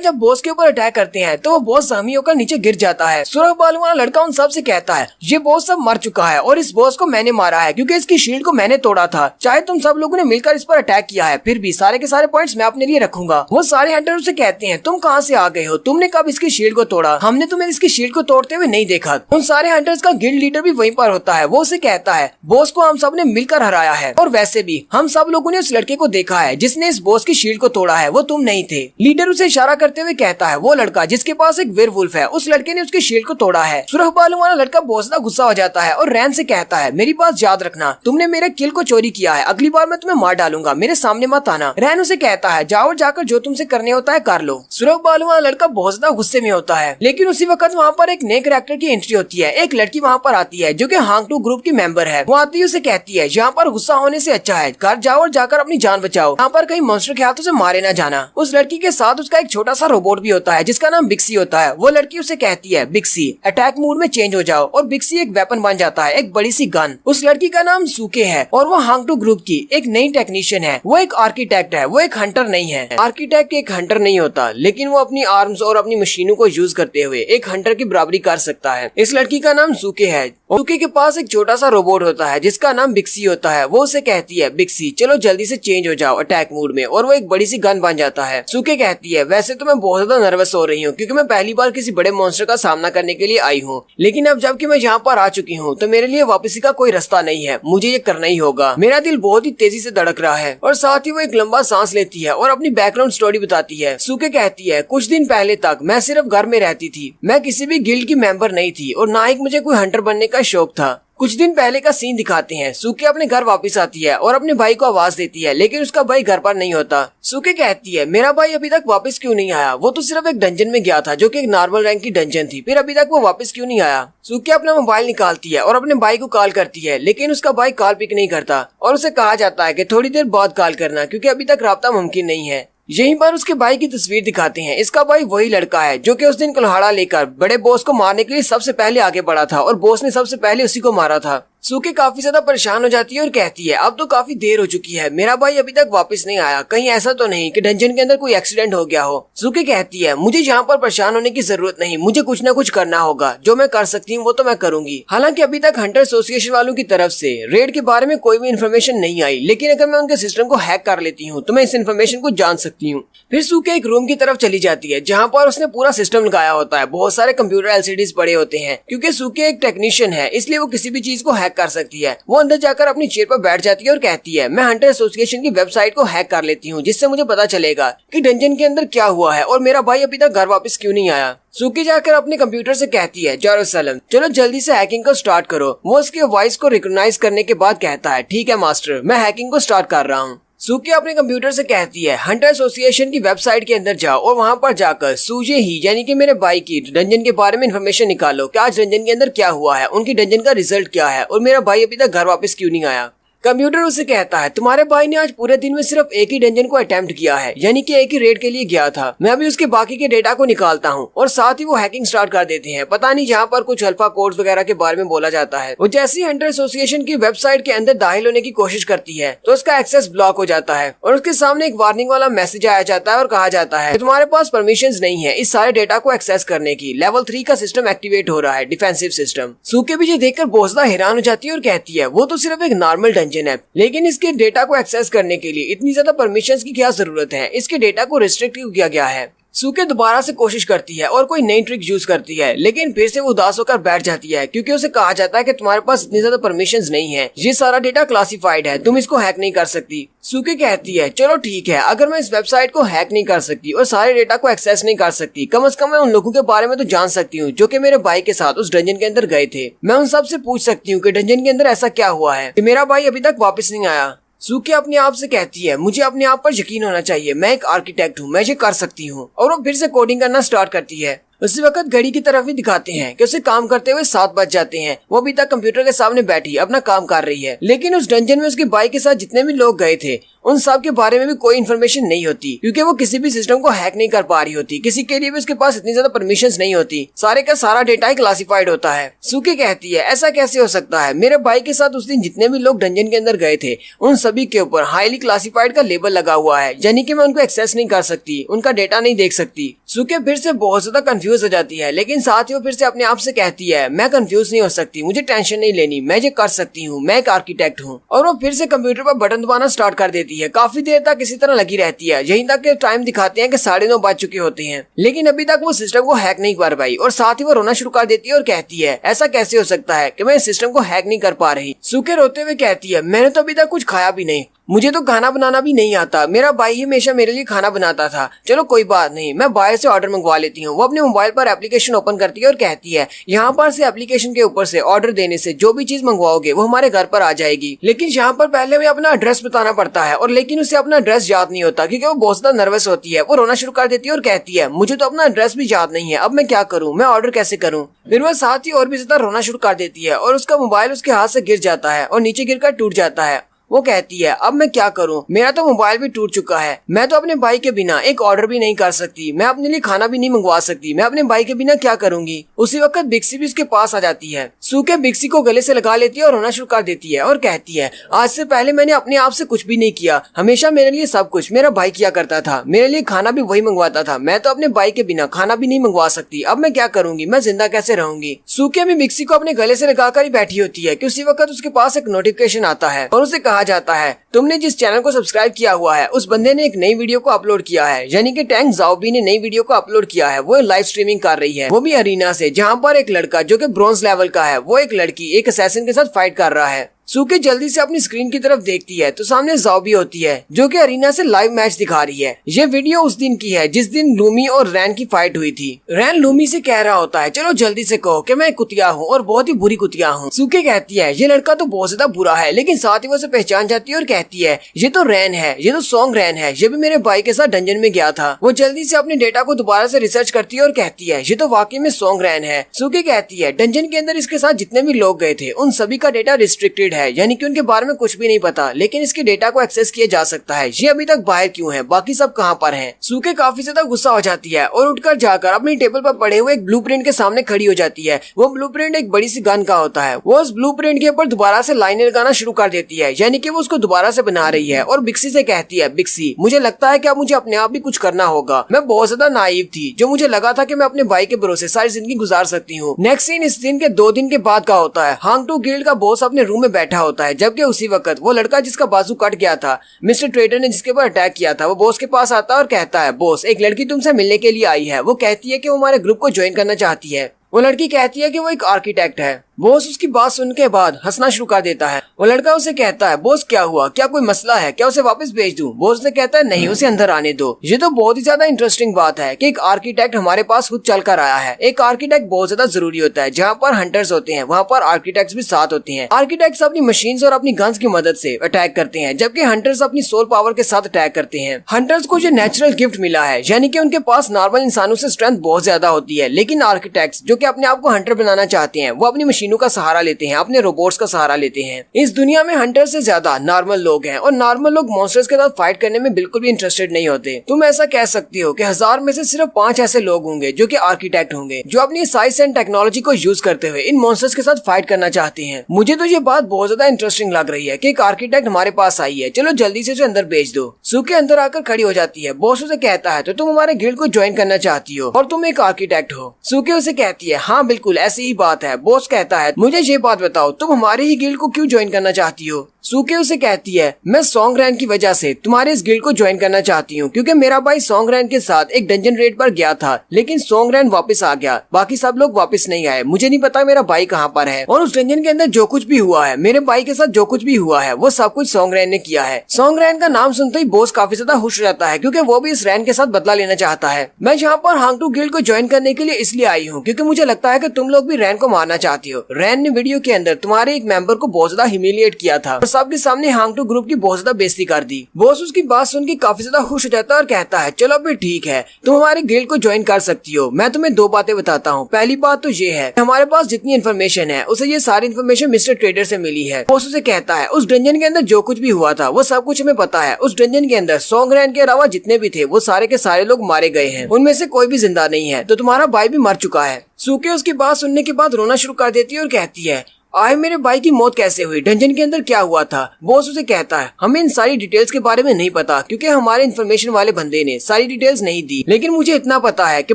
जब बॉस के ऊपर अटैक करते हैं तो वो बॉस जख्मी होकर नीचे गिर जाता है। सुरख बालों वाला लड़का उन सब से कहता है ये बॉस सब मर चुका है और इस बॉस को मैंने मारा है क्योंकि इसकी शील्ड को मैंने तोड़ा था। चाहे तुम सब लोगों ने मिलकर इस पर अटैक किया है, फिर भी सारे के सारे पॉइंट्स मैं अपने लिए रखूंगा। वो सारे हंटर उसे कहते हैं तुम कहाँ से आ गए हो, तुमने कब इसकी शील्ड को तोड़ा, हमने तुम्हें इसकी शील्ड को तोड़ते हुए नहीं देखा। उन सारे हंटर्स का गिल्ड लीडर भी वहीं पर होता है। वो उसे कहता है बॉस को हम सब ने मिलकर हराया है और वैसे भी हम सब लोगों ने उस लड़के को देखा है जिसने इस बॉस की शील्ड को तोड़ा है, वो तुम नहीं थे। लीडर उसे इशारा करते हुए कहता है वो लड़का जिसके पास एक वेयरवुल्फ है, उस लड़के ने उसकी शील्ड को तोड़ा है। सुरख बालों वाला लड़का बहुत ज्यादा गुस्सा हो जाता है और रैन से कहता है मेरी बात याद रखना, तुमने मेरे किल को चोरी किया है, अगली बार मैं तुम्हें मार डालूंगा, मेरे सामने मत आना। रैन उसे कहता है जाओ जाकर जो तुमसे करने होता है कर लो। सुरख बालों वाला लड़का बहुत ज्यादा गुस्से में होता है, लेकिन उसी वक्त वहाँ पर एक नए कैरेक्टर की एंट्री होती है। एक लड़की वहाँ पर आती है जो कि हांगटू ग्रुप की मेंबर है। वो आती है उसे कहती है यहाँ पर गुस्सा होने से अच्छा है घर जाओ और जाकर अपनी जान बचाओ, यहाँ पर कहीं मॉन्स्टर के हाथों से मारे ना जाना। उस लड़की के साथ उसका एक छोटा सा रोबोट भी होता है जिसका नाम बिक्सी होता है। वो लड़की उसे कहती है बिक्सी अटैक मोड में चेंज हो जाओ और बिक्सी एक वेपन बन जाता है, एक बड़ी सी गन। उस लड़की का नाम सूके है और वो हांगटू ग्रुप की एक नई टेक्नीशियन है। वो एक आर्किटेक्ट है, वो एक हंटर नहीं है। आर्किटेक्ट एक हंटर नहीं होता, लेकिन वो अपनी आर्म्स और अपनी मशीनों को यूज करते हुए एक हंटर की बराबरी कर सकता है। इस लड़की का नाम सूके है। सूके के पास एक छोटा सा रोबोट होता है जिसका नाम बिक्सी होता है। वो उसे कहती है बिक्सी चलो जल्दी से चेंज हो जाओ अटैक मोड में, और वो एक बड़ी सी गन बन जाता है। सूके कहती है वैसे तो मैं बहुत ज्यादा नर्वस हो रही हूँ क्योंकि मैं पहली बार किसी बड़े मॉन्स्टर का सामना करने के लिए आई हूँ, लेकिन अब जबकि मैं यहाँ पर आ चुकी हूँ तो मेरे लिए वापसी का कोई रास्ता नहीं है, मुझे ये करना ही होगा। मेरा दिल बहुत ही तेजी से धड़क रहा है। और साथ ही वो एक लंबा सांस लेती है और अपनी बैकग्राउंड स्टोरी बताती है। सूके कहती है कुछ दिन पहले तक मैं सिर्फ घर में रहती थी, मैं किसी भी गिल्ड की मेंबर नहीं थी और ना ही मुझे कोई हंटर बनने का शौक था। कुछ दिन पहले का सीन दिखाते हैं। सूके अपने घर वापस आती है और अपने भाई को आवाज देती है, लेकिन उसका भाई घर पर नहीं होता। सूके कहती है मेरा भाई अभी तक वापस क्यों नहीं आया, वो तो सिर्फ एक डंजन में गया था जो कि एक नॉर्मल रैंक की डंजन थी, फिर अभी तक वो वापस क्यों नहीं आया। सूके अपना मोबाइल निकालती है और अपने भाई को कॉल करती है, लेकिन उसका भाई कॉल पिक नहीं करता और उसे कहा जाता है कि थोड़ी देर बाद कॉल करना क्योंकि अभी तक राब्ता मुमकिन नहीं है। यहीं पर उसके भाई की तस्वीर दिखाते हैं। इसका भाई वही लड़का है जो कि उस दिन कुल्हाड़ा लेकर बड़े बॉस को मारने के लिए सबसे पहले आगे बढ़ा था और बॉस ने सबसे पहले उसी को मारा था। सूके काफी ज्यादा परेशान हो जाती है और कहती है अब तो काफी देर हो चुकी है, मेरा भाई अभी तक वापस नहीं आया, कहीं ऐसा तो नहीं कि डंजन के अंदर कोई एक्सीडेंट हो गया हो। सूके कहती है मुझे यहाँ पर परेशान होने की जरूरत नहीं, मुझे कुछ न कुछ करना होगा, जो मैं कर सकती हूँ वो तो मैं करूंगी। हालांकि अभी तक हंटर एसोसिएशन वालों की तरफ से रेड के बारे में कोई भी इन्फॉर्मेशन नहीं आई, लेकिन अगर मैं उनके सिस्टम को हैक कर लेती हूँ तो मैं इस इन्फॉर्मेशन को जान सकती हूँ। फिर सूके एक रूम की तरफ चली जाती है जहाँ पर उसने पूरा सिस्टम लगाया होता है, बहुत सारे कंप्यूटर एलसीडीज पड़े होते हैं। क्योंकि सूके एक टेक्नीशियन है इसलिए वो किसी भी चीज को हैक कर सकती है। वो अंदर जाकर अपनी चेयर पर बैठ जाती है और कहती है मैं हंटर एसोसिएशन की वेबसाइट को हैक कर लेती हूँ, जिससे मुझे पता चलेगा कि डंजन के अंदर क्या हुआ है और मेरा भाई अभी तक घर वापस क्यों नहीं आया। सूकी जाकर अपने कंप्यूटर से कहती है जेरूसलम चलो जल्दी से हैकिंग को स्टार्ट करो। वो उसके वॉइस को रिकॉग्नाइज करने के बाद कहता है ठीक है मास्टर, मैं हैकिंग को स्टार्ट कर रहा हूँ। सूकी अपने कंप्यूटर से कहती है हंटर एसोसिएशन की वेबसाइट के अंदर जाओ और वहां पर जाकर सूजे ही यानी कि मेरे भाई की डंजन के बारे में इन्फॉर्मेशन निकालो कि आज डंजन के अंदर क्या हुआ है, उनकी डंजन का रिजल्ट क्या है और मेरा भाई अभी तक घर वापस क्यों नहीं आया। कंप्यूटर उसे कहता है तुम्हारे भाई ने आज पूरे दिन में सिर्फ एक ही डंजन को अटेम्प्ट किया है, यानी कि एक ही रेड के लिए गया था। मैं अभी उसके बाकी के डेटा को निकालता हूँ और साथ ही वो हैकिंग स्टार्ट कर देते हैं। पता नहीं जहाँ पर कुछ अल्फा कोड्स वगैरह के बारे में बोला जाता है। वो जैसे ही हंटर एसोसिएशन की वेबसाइट के अंदर दाखिल होने की कोशिश करती है तो उसका एक्सेस ब्लॉक हो जाता है और उसके सामने एक वार्निंग वाला मैसेज आया जाता है और कहा जाता है तुम्हारे पास परमिशन नहीं है इस सारे डेटा को एक्सेस करने की, लेवल 3 का सिस्टम एक्टिवेट हो रहा है, डिफेंसिव सिस्टम। सूके भी ये देखकर बहुत ज्यादा हैरान हो जाती है और कहती है वो तो सिर्फ एक नॉर्मल डंजन है, लेकिन इसके डेटा को एक्सेस करने के लिए इतनी ज्यादा परमिशंस की क्या जरूरत है, इसके डेटा को रिस्ट्रिक्ट क्यों किया गया है। सूके दोबारा से कोशिश करती है और कोई नई ट्रिक यूज करती है, लेकिन फिर से वो उदास होकर बैठ जाती है क्योंकि उसे कहा जाता है कि तुम्हारे पास इतनी ज्यादा परमिशंस नहीं है, ये सारा डेटा क्लासिफाइड है, तुम इसको हैक नहीं कर सकती। सूके कहती है चलो ठीक है, अगर मैं इस वेबसाइट को हैक नहीं कर सकती और सारे डेटा को एक्सेस नहीं कर सकती, कम से कम मैं उन लोगों के बारे में तो जान सकती हूँ जो कि मेरे भाई के साथ उस डंजन के अंदर गए थे। मैं उन सब से पूछ सकती हूँ कि डंजन के अंदर ऐसा क्या हुआ है कि मेरा भाई अभी तक वापस नहीं आया। सूके अपने आप से कहती है मुझे अपने आप पर यकीन होना चाहिए, मैं एक आर्किटेक्ट हूँ, मैं ये कर सकती हूँ। और वो फिर से कोडिंग करना स्टार्ट करती है। उसी वक्त घड़ी की तरफ भी दिखाते हैं कि उसे काम करते हुए 7 बज जाते हैं। वो अभी तक कंप्यूटर के सामने बैठी अपना काम कर रही है, लेकिन उस डंजन में उसके भाई के साथ जितने भी लोग गए थे उन सब के बारे में भी कोई इन्फॉर्मेशन नहीं होती क्योंकि वो किसी भी सिस्टम को हैक नहीं कर पा रही होती, किसी के लिए भी उसके पास इतनी ज्यादा परमिशंस नहीं होती, सारे का सारा डेटा ही क्लासिफाइड होता है। सूके कहती है ऐसा कैसे हो सकता है, मेरे भाई के साथ उस दिन जितने भी लोग डंजन के अंदर गए थे उन सभी के ऊपर हाईली क्लासिफाइड का लेबल लगा हुआ है, यानी कि मैं उनको एक्सेस नहीं कर सकती, उनका डेटा नहीं देख सकती। सूके फिर से बहुत ज्यादा कंफ्यूज हो जाती है, लेकिन साथ ही वो फिर से अपने आप से कहती है मैं कंफ्यूज नहीं हो सकती, मुझे टेंशन नहीं लेनी, मैं ये कर सकती हूँ, मैं एक आर्किटेक्ट हूँ। और वो फिर से कंप्यूटर पर बटन दबाना स्टार्ट कर देती है। काफी देर तक इसी तरह लगी रहती है, यहीं तक के टाइम दिखाते हैं कि 9:30 बज चुके होते हैं, लेकिन अभी तक वो सिस्टम को हैक नहीं कर पाई। और साथ ही वो रोना शुरू कर देती है और कहती है ऐसा कैसे हो सकता है कि मैं इस सिस्टम को हैक नहीं कर पा रही। सूके रोते हुए कहती है मैंने तो अभी तक कुछ खाया भी नहीं, मुझे तो खाना बनाना भी नहीं आता, मेरा भाई ही हमेशा मेरे लिए खाना बनाता था। चलो कोई बात नहीं, मैं बाहर से ऑर्डर मंगवा लेती हूँ। वो अपने मोबाइल पर एप्लीकेशन ओपन करती है और कहती है यहाँ पर से एप्लीकेशन के ऊपर से ऑर्डर देने से जो भी चीज मंगवाओगे वो हमारे घर पर आ जाएगी, लेकिन यहाँ पर पहले हमें अपना एड्रेस बताना पड़ता है। और लेकिन उसे अपना एड्रेस याद नहीं होता क्योंकि वो बहुत ज्यादा नर्वस होती है। वो रोना शुरू कर देती है और कहती है मुझे तो अपना एड्रेस भी याद नहीं है, अब मैं क्या करूँ, मैं ऑर्डर कैसे करूँ। फिर वह साथ ही और भी ज्यादा रोना शुरू कर देती है और उसका मोबाइल उसके हाथ से गिर जाता है और नीचे गिरकर टूट जाता है। वो कहती है अब मैं क्या करूं, मेरा तो मोबाइल भी टूट चुका है, मैं तो अपने भाई के बिना एक ऑर्डर भी नहीं कर सकती, मैं अपने लिए खाना भी नहीं मंगवा सकती, मैं अपने भाई के बिना क्या करूंगी। उसी वक्त बिक्सी भी उसके पास आ जाती है। सूके बिक्सी को गले से लगा लेती है और रोना शुरू कर देती है और कहती है आज से पहले मैंने अपने आप से कुछ भी नहीं किया, हमेशा मेरे लिए सब कुछ मेरा भाई किया करता था, मेरे लिए खाना भी वही मंगवाता था, मैं तो अपने भाई के बिना खाना भी नहीं मंगवा सकती, अब मैं क्या करूंगी, मैं जिंदा कैसे रहूंगी। सूके भी बिक्सी को अपने गले से लगाकर ही बैठी होती है कि उसी वक्त उसके पास एक नोटिफिकेशन आता है और उसे कहा जाता है तुमने जिस चैनल को सब्सक्राइब किया हुआ है उस बंदे ने एक नई वीडियो को अपलोड किया है, यानी कि टैंक ज़ाओबी ने नई वीडियो को अपलोड किया है। वो लाइव स्ट्रीमिंग कर रही है, वो भी अरीना से, जहां पर एक लड़का जो कि ब्रॉन्ज लेवल का है वो एक लड़की एक असैसिन के साथ फाइट कर रहा है। सूके जल्दी से अपनी स्क्रीन की तरफ देखती है तो सामने ज़ाओबी होती है जो कि अरीना से लाइव मैच दिखा रही है। ये वीडियो उस दिन की है जिस दिन लूमी और रैन की फाइट हुई थी। रैन लूमी से कह रहा होता है चलो जल्दी से कहो कि मैं कुतिया हूँ और बहुत ही बुरी कुतिया हूँ। सूके कहती है ये लड़का तो बहुत ज्यादा बुरा है, लेकिन साथ ही वो उसे पहचान जाती है और कहती है ये तो रैन है, ये तो सॉन्ग रैन है, ये भी मेरे भाई के साथ डंजन में गया था। वो जल्दी से अपने डेटा को दोबारा से रिसर्च करती है और कहती है ये तो वाकई में सॉन्ग रैन है। सूके कहती है डंजन के अंदर इसके साथ जितने भी लोग गए थे उन सभी का डेटा रिस्ट्रिक्टेड है, यानी कि उनके में कुछ भी नहीं पता, लेकिन इसके डेटा को एक्सेस किया जा सकता है। ये अभी तक बाहर क्यों है, बाकी सब कहां पर हैं? सूके काफी ज्यादा गुस्सा हो जाती है और उठकर जाकर अपनी टेबल पर पड़े हुए एक ब्लूप्रिंट के सामने खड़ी हो जाती है। वो ब्लूप्रिंट एक बड़ी सी गन का होता है। वो उस ब्लूप्रिंट के ऊपर दोबारा से लाइनें लगाना शुरू कर देती है, यानी कि वो उसको दोबारा से बना रही है। और बिक्सी से कहती है बिक्सी मुझे लगता है कि अब मुझे अपने आप भी कुछ करना होगा, मैं बहुत ज्यादा नाइव थी, जो मुझे लगा था कि मैं अपने भाई के भरोसे सारी जिंदगी गुजार सकती हूँ। नेक्स्ट सीन इस दिन के 2 दिन के बाद का होता है। हांग टू गिल्ड का बॉस अपने रूम में बैठा होता है, जबकि उसी वक्त वो लड़का जिसका बाजू कट गया था, मिस्टर ट्रेडर ने जिसके ऊपर अटैक किया था, वो बॉस के पास आता है और कहता है बॉस एक लड़की तुमसे मिलने के लिए आई है। वो कहती है कि वो हमारे ग्रुप को ज्वाइन करना चाहती है। वो लड़की कहती है कि वो एक आर्किटेक्ट है। बॉस उसकी बात सुनने के बाद हंसना शुरू कर देता है। वो लड़का उसे कहता है बॉस क्या हुआ, क्या कोई मसला है, क्या उसे वापस भेज दूं? बॉस ने कहता है नहीं, उसे अंदर आने दो। ये तो बहुत ही ज्यादा इंटरेस्टिंग बात है कि एक आर्किटेक्ट हमारे पास खुद चल कर आया है। एक आर्किटेक्ट बहुत ज्यादा जरूरी होता है। जहाँ पर हंटर्स होते हैं वहाँ पर आर्किटेक्ट्स भी साथ होते हैं। आर्किटेक्ट्स अपनी मशीन्स और अपनी गन्स की मदद से अटैक करते हैं, जबकि हंटर्स अपनी सोल पावर के साथ अटैक करते हैं। हंटर्स को जो नेचुरल गिफ्ट मिला है, यानी कि उनके पास नॉर्मल इंसानों से स्ट्रेंथ बहुत ज्यादा होती है, लेकिन आर्किटेक्ट्स जो कि अपने आप को हंटर बनाना चाहते हैं वो अपनी मशीनों का सहारा लेते हैं, अपने रोबोट्स का सहारा लेते हैं। इस दुनिया में हंटर से ज्यादा नॉर्मल लोग हैं और नॉर्मल लोग मॉन्स्टर्स के साथ फाइट करने में बिल्कुल भी इंटरेस्टेड नहीं होते। तुम ऐसा कह सकती हो कि 1000 में से सिर्फ 5 ऐसे लोग होंगे जो कि आर्किटेक्ट होंगे, जो अपनी साइंस एंड टेक्नोलॉजी को यूज करते हुए इन मॉन्स्टर्स के साथ फाइट करना चाहते हैं। मुझे तो ये बात बहुत ज्यादा इंटरेस्टिंग लग रही है कि एक आर्किटेक्ट हमारे पास आई है, चलो जल्दी से उसे अंदर भेज दो। सूके अंदर आकर खड़ी हो जाती है। बॉस उसे कहता है तो तुम हमारे गिल्ड को ज्वाइन करना चाहती हो और तुम एक आर्किटेक्ट हो? सूके उसे कहती है हाँ बिल्कुल ऐसी ही बात है। बॉस कहता कहता है मुझे ये बात बताओ, तुम हमारे ही गिल्ड को क्यों ज्वाइन करना चाहती हो? सूके उसे कहती है मैं सॉन्गरैन की वजह से तुम्हारे इस गिल्ड को ज्वाइन करना चाहती हूँ, क्योंकि मेरा भाई सॉन्गरैन के साथ एक डंजन रेड पर गया था, लेकिन सॉन्गरैन वापस आ गया, बाकी सब लोग वापस नहीं आए। मुझे नहीं पता मेरा भाई कहाँ पर है, और उस डंजन के अंदर जो कुछ भी हुआ है, मेरे भाई के साथ जो कुछ भी हुआ है, वो सब कुछ सॉन्गरैन ने किया है। सॉन्गरैन का नाम सुनते ही बॉस काफी ज्यादा खुश हो जाता है, क्योंकि वो भी इस रैन के साथ बदला लेना चाहता है। मैं यहाँ पर हांगटू गिल्ड को ज्वाइन करने के लिए इसलिए आई हूँ क्योंकि मुझे लगता है कि तुम लोग भी रैन को मारना चाहती हो। रैन ने वीडियो के अंदर तुम्हारे एक मेंबर को बहुत ज्यादा ह्यूमिलिएट किया था और सबके सामने हांगटू ग्रुप की बहुत ज्यादा बेइज्जती कर दी। बॉस उसकी बात सुन के काफी ज्यादा खुश हो जाता है और कहता है चलो अभी ठीक है, तुम हमारे गिल्ड को ज्वाइन कर सकती हो। मैं तुम्हें दो बातें बताता हूँ। पहली बात तो ये है हमारे पास जितनी इन्फॉर्मेशन है उसे ये सारी इन्फॉर्मेशन मिस्टर ट्रेडर से मिली है। बॉस उसे कहता है उस डंजन के अंदर जो कुछ भी हुआ था वो सब कुछ हमें पता है। उस डंजन के अंदर सॉन्गरैन के अलावा जितने भी थे वो सारे के सारे लोग मारे गए हैं, उनमें से कोई भी जिंदा नहीं है, तो तुम्हारा भाई भी मर चुका है। सूके उसकी बात सुनने के बाद रोना शुरू कर देती है और कहती है आए मेरे भाई की मौत कैसे हुई, डंजन के अंदर क्या हुआ था? बॉस उसे कहता है हमें इन सारी डिटेल्स के बारे में नहीं पता, क्योंकि हमारे इन्फॉर्मेशन वाले बंदे ने सारी डिटेल्स नहीं दी, लेकिन मुझे इतना पता है कि